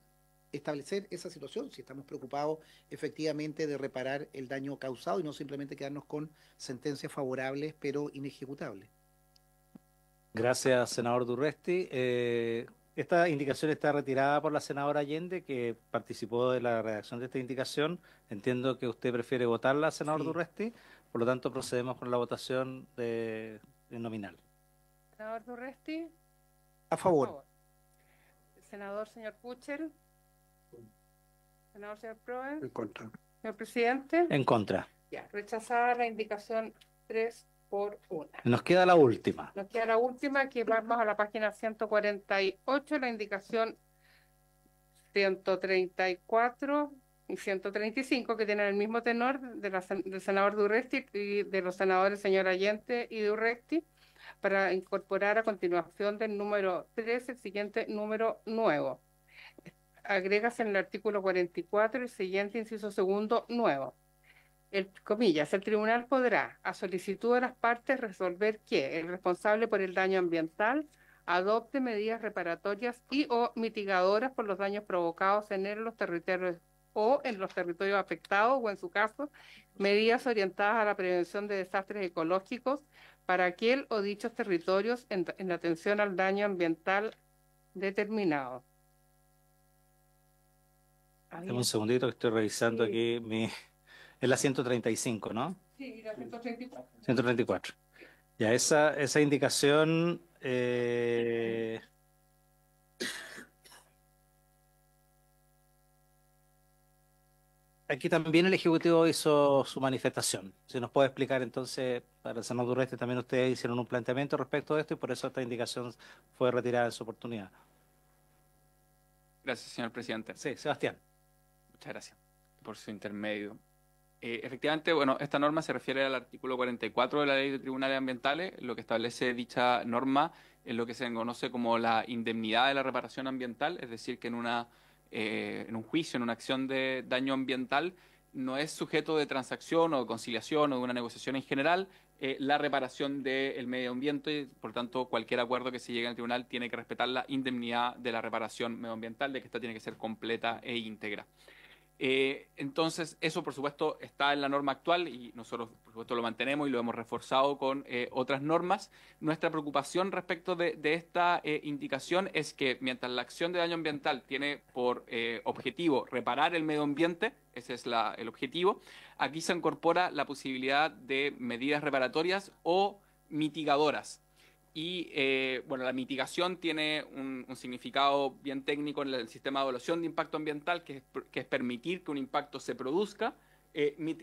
[SPEAKER 8] establecer esa situación, si estamos preocupados efectivamente de reparar el daño causado y no simplemente quedarnos con sentencias favorables pero inejecutables.
[SPEAKER 11] Gracias, senador Durresti. Esta indicación está retirada por la senadora Allende, que participó de la redacción de esta indicación. Entiendo que usted prefiere votarla, senador
[SPEAKER 8] Sí.
[SPEAKER 11] Durresti. Por lo tanto, procedemos con la votación de nominal.
[SPEAKER 7] Senador Durresti.
[SPEAKER 8] A favor.
[SPEAKER 7] Senador señor Kuchel. Senador señor Proen.
[SPEAKER 6] En contra.
[SPEAKER 7] Señor presidente.
[SPEAKER 11] En contra.
[SPEAKER 7] Ya, rechazada la indicación 3-1.
[SPEAKER 11] Nos queda la última.
[SPEAKER 7] Nos queda la última, que vamos a la página 148, la indicación 134 y 135, que tienen el mismo tenor del senador Durresti y de los senadores señor Allende y Durresti, para incorporar a continuación del número 3 el siguiente número nuevo. Agrégase en el artículo 44 el siguiente inciso segundo nuevo. El tribunal podrá, a solicitud de las partes, resolver que el responsable por el daño ambiental adopte medidas reparatorias y o mitigadoras por los daños provocados en los territorios afectados o, en su caso, medidas orientadas a la prevención de desastres ecológicos para aquel o dichos territorios en atención al daño ambiental determinado.
[SPEAKER 11] Dame un segundito que estoy revisando aquí es la 135, ¿no?
[SPEAKER 7] Sí, la 134.
[SPEAKER 11] 134. Ya, esa indicación aquí también el Ejecutivo hizo su manifestación. Si nos puede explicar entonces, para el senador Durresti, también ustedes hicieron un planteamiento respecto de esto y por eso esta indicación fue retirada en su oportunidad.
[SPEAKER 10] Gracias, señor presidente.
[SPEAKER 11] Sí, Sebastián.
[SPEAKER 10] Muchas gracias por su intermedio. Efectivamente, bueno, esta norma se refiere al artículo 44 de la Ley de Tribunales Ambientales. Lo que establece dicha norma es lo que se conoce como la indemnidad de la reparación ambiental, es decir, que en un juicio, en una acción de daño ambiental, no es sujeto de transacción o de conciliación o de una negociación en general la reparación del medio ambiente y, por tanto, cualquier acuerdo que se llegue al tribunal tiene que respetar la indemnidad de la reparación medioambiental, de que esta tiene que ser completa e íntegra. Entonces, eso por supuesto está en la norma actual y nosotros por supuesto lo mantenemos y lo hemos reforzado con otras normas. Nuestra preocupación respecto de esta indicación es que mientras la acción de daño ambiental tiene por objetivo reparar el medio ambiente, ese es el objetivo, aquí se incorpora la posibilidad de medidas reparatorias o mitigadoras. Y bueno, la mitigación tiene un significado bien técnico en el sistema de evaluación de impacto ambiental, que es permitir que un impacto se produzca,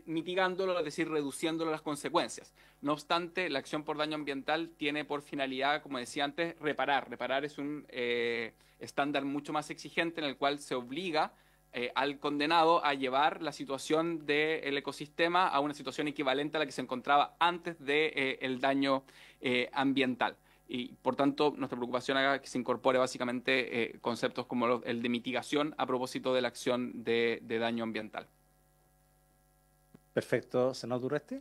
[SPEAKER 10] mitigándolo, es decir, reduciéndolo las consecuencias. No obstante, la acción por daño ambiental tiene por finalidad, como decía antes, reparar. Reparar es un estándar mucho más exigente en el cual se obliga al condenado a llevar la situación del ecosistema a una situación equivalente a la que se encontraba antes del daño ambiental. Y, por tanto, nuestra preocupación es que se incorpore básicamente conceptos como el de mitigación a propósito de la acción de daño ambiental.
[SPEAKER 11] Perfecto, senador Durresti.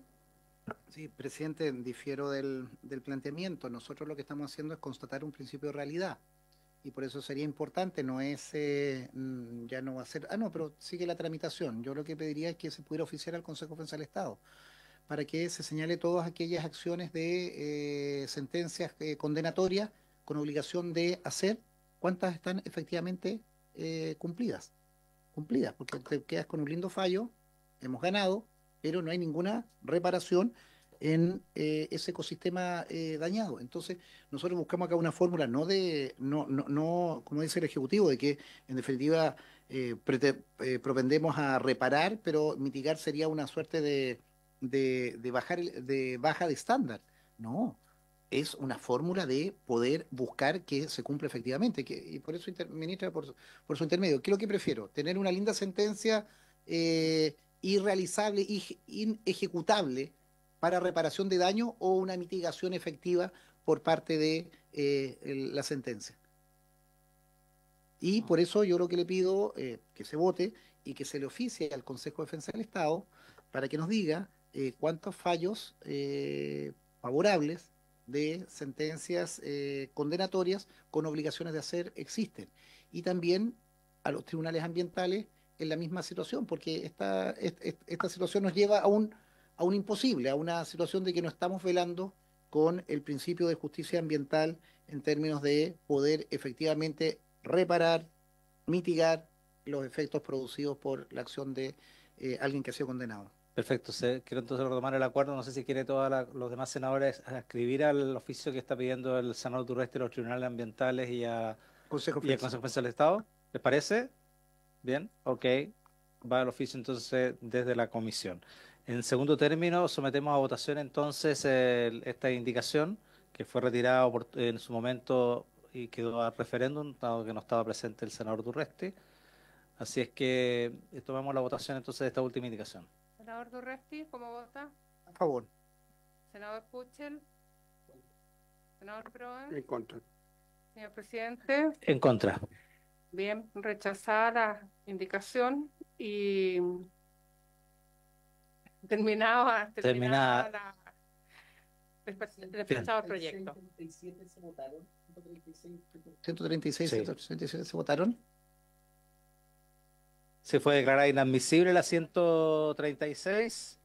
[SPEAKER 8] Sí, presidente, difiero del planteamiento. Nosotros lo que estamos haciendo es constatar un principio de realidad. Y por eso sería importante, no es, ya no va a ser, no, pero sigue la tramitación. Yo lo que pediría es que se pudiera oficiar al Consejo de Defensa del Estado, para que se señale todas aquellas acciones de sentencias condenatorias con obligación de hacer, cuántas están efectivamente cumplidas, porque te quedas con un lindo fallo, hemos ganado, pero no hay ninguna reparación en ese ecosistema dañado. Entonces, nosotros buscamos acá una fórmula no, como dice el Ejecutivo, de que en definitiva propendemos a reparar, pero mitigar sería una suerte de baja de estándar. No, es una fórmula de poder buscar que se cumpla efectivamente. Y por eso, ministra, por su intermedio, ¿qué es lo que prefiero? ¿Tener una linda sentencia irrealizable, inejecutable para reparación de daño o una mitigación efectiva por parte de la sentencia? Y por eso yo lo que le pido que se vote y que se le oficie al Consejo de Defensa del Estado para que nos diga cuántos fallos favorables de sentencias condenatorias con obligaciones de hacer existen. Y también a los tribunales ambientales en la misma situación, porque esta situación nos lleva a un imposible, a una situación de que no estamos velando con el principio de justicia ambiental en términos de poder efectivamente reparar, mitigar los efectos producidos por la acción de alguien que ha sido condenado.
[SPEAKER 11] Perfecto, quiero entonces retomar el acuerdo. No sé si quiere todos los demás senadores escribir al oficio que está pidiendo el senador Durresti a los tribunales ambientales y al Consejo de Defensa del Estado. ¿Les parece? Bien, ok. Va al oficio entonces desde la comisión. En segundo término, sometemos a votación entonces esta indicación que fue retirada en su momento y quedó a referéndum, dado que no estaba presente el senador Durresti. Así es que tomamos la votación entonces de esta última indicación.
[SPEAKER 7] Senador Durresti, ¿cómo vota?
[SPEAKER 8] A favor.
[SPEAKER 7] Senador Puchel. Senador Proa.
[SPEAKER 6] En contra.
[SPEAKER 7] Señor presidente.
[SPEAKER 11] En contra.
[SPEAKER 7] Bien, rechazada la indicación y terminada despachado el proyecto.
[SPEAKER 8] 137 se votaron. 136,
[SPEAKER 11] Sí.
[SPEAKER 8] 137 se votaron.
[SPEAKER 11] Se fue declarada inadmisible la 136.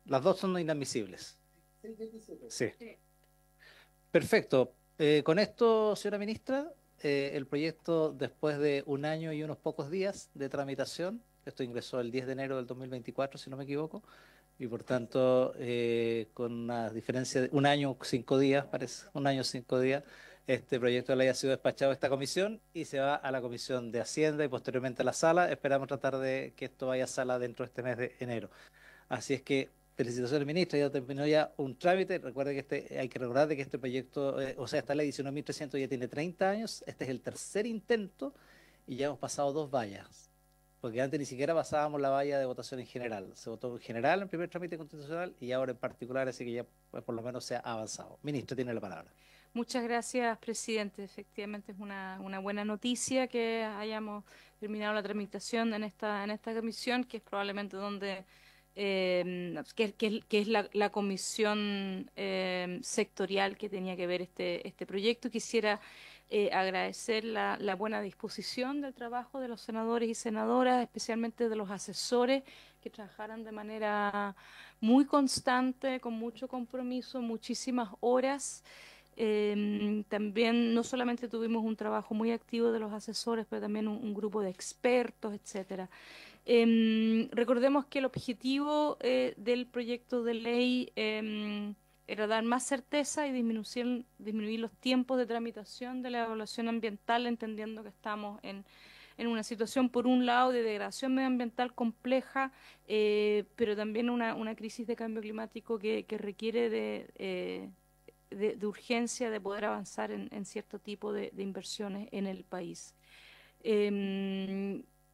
[SPEAKER 11] Las dos son inadmisibles. Sí. Perfecto. Con esto, señora ministra, el proyecto, después de un año y unos pocos días de tramitación, esto ingresó el 10 de enero del 2024, si no me equivoco, y por tanto, con una diferencia de un año, 5 días, parece, un año, 5 días, este proyecto de ley ha sido despachado a esta comisión y se va a la Comisión de Hacienda y posteriormente a la sala. Esperamos tratar de que esto vaya a sala dentro de este mes de enero. Así es que, felicitaciones, ministra, ya terminó ya un trámite. Recuerde que hay que recordar de que este proyecto, esta ley 19.300 ya tiene 30 años, este es el tercer intento y ya hemos pasado 2 vallas. Porque antes ni siquiera pasábamos la valla de votación en general. Se votó en general en primer trámite constitucional y ahora en particular, así que ya por lo menos se ha avanzado. Ministro, tiene la palabra.
[SPEAKER 9] Muchas gracias, presidente. Efectivamente es una buena noticia que hayamos terminado la tramitación en esta comisión, que es probablemente donde que es la comisión sectorial que tenía que ver este proyecto. Quisiera agradecer la buena disposición del trabajo de los senadores y senadoras, especialmente de los asesores que trabajaron de manera muy constante, con mucho compromiso, muchísimas horas. También no solamente tuvimos un trabajo muy activo de los asesores, pero también un grupo de expertos, etcétera. Recordemos que el objetivo del proyecto de ley era dar más certeza y disminuir los tiempos de tramitación de la evaluación ambiental, entendiendo que estamos en una situación, por un lado, de degradación medioambiental compleja, pero también una crisis de cambio climático que requiere de urgencia de poder avanzar en cierto tipo de inversiones en el país.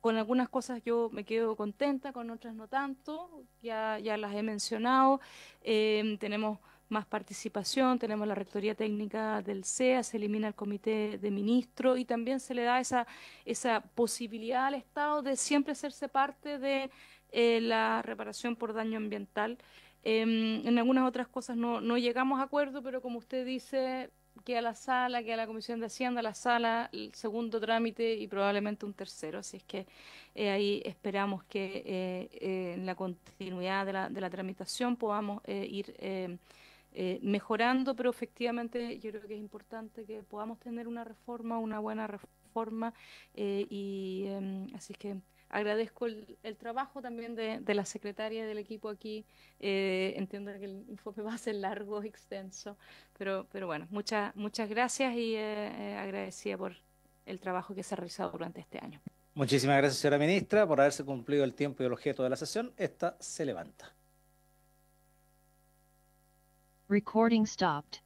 [SPEAKER 9] Con algunas cosas yo me quedo contenta, con otras no tanto, ya las he mencionado. Tenemos más participación, tenemos la Rectoría Técnica del CEA, se elimina el Comité de Ministros y también se le da esa posibilidad al Estado de siempre hacerse parte de la reparación por daño ambiental. En algunas otras cosas no llegamos a acuerdo, pero como usted dice, queda la sala, queda la Comisión de Hacienda, la sala, el segundo trámite y probablemente un tercero. Así es que ahí esperamos que en la continuidad de la tramitación podamos ir mejorando, pero efectivamente yo creo que es importante que podamos tener una reforma, una buena reforma, así es que agradezco el trabajo también de la secretaria y del equipo aquí. Entiendo que el informe va a ser largo, extenso, pero bueno, muchas gracias y agradecida por el trabajo que se ha realizado durante este año.
[SPEAKER 11] Muchísimas gracias, señora ministra, por haberse cumplido el tiempo y el objeto de la sesión. Esta se levanta.
[SPEAKER 12] Recording stopped.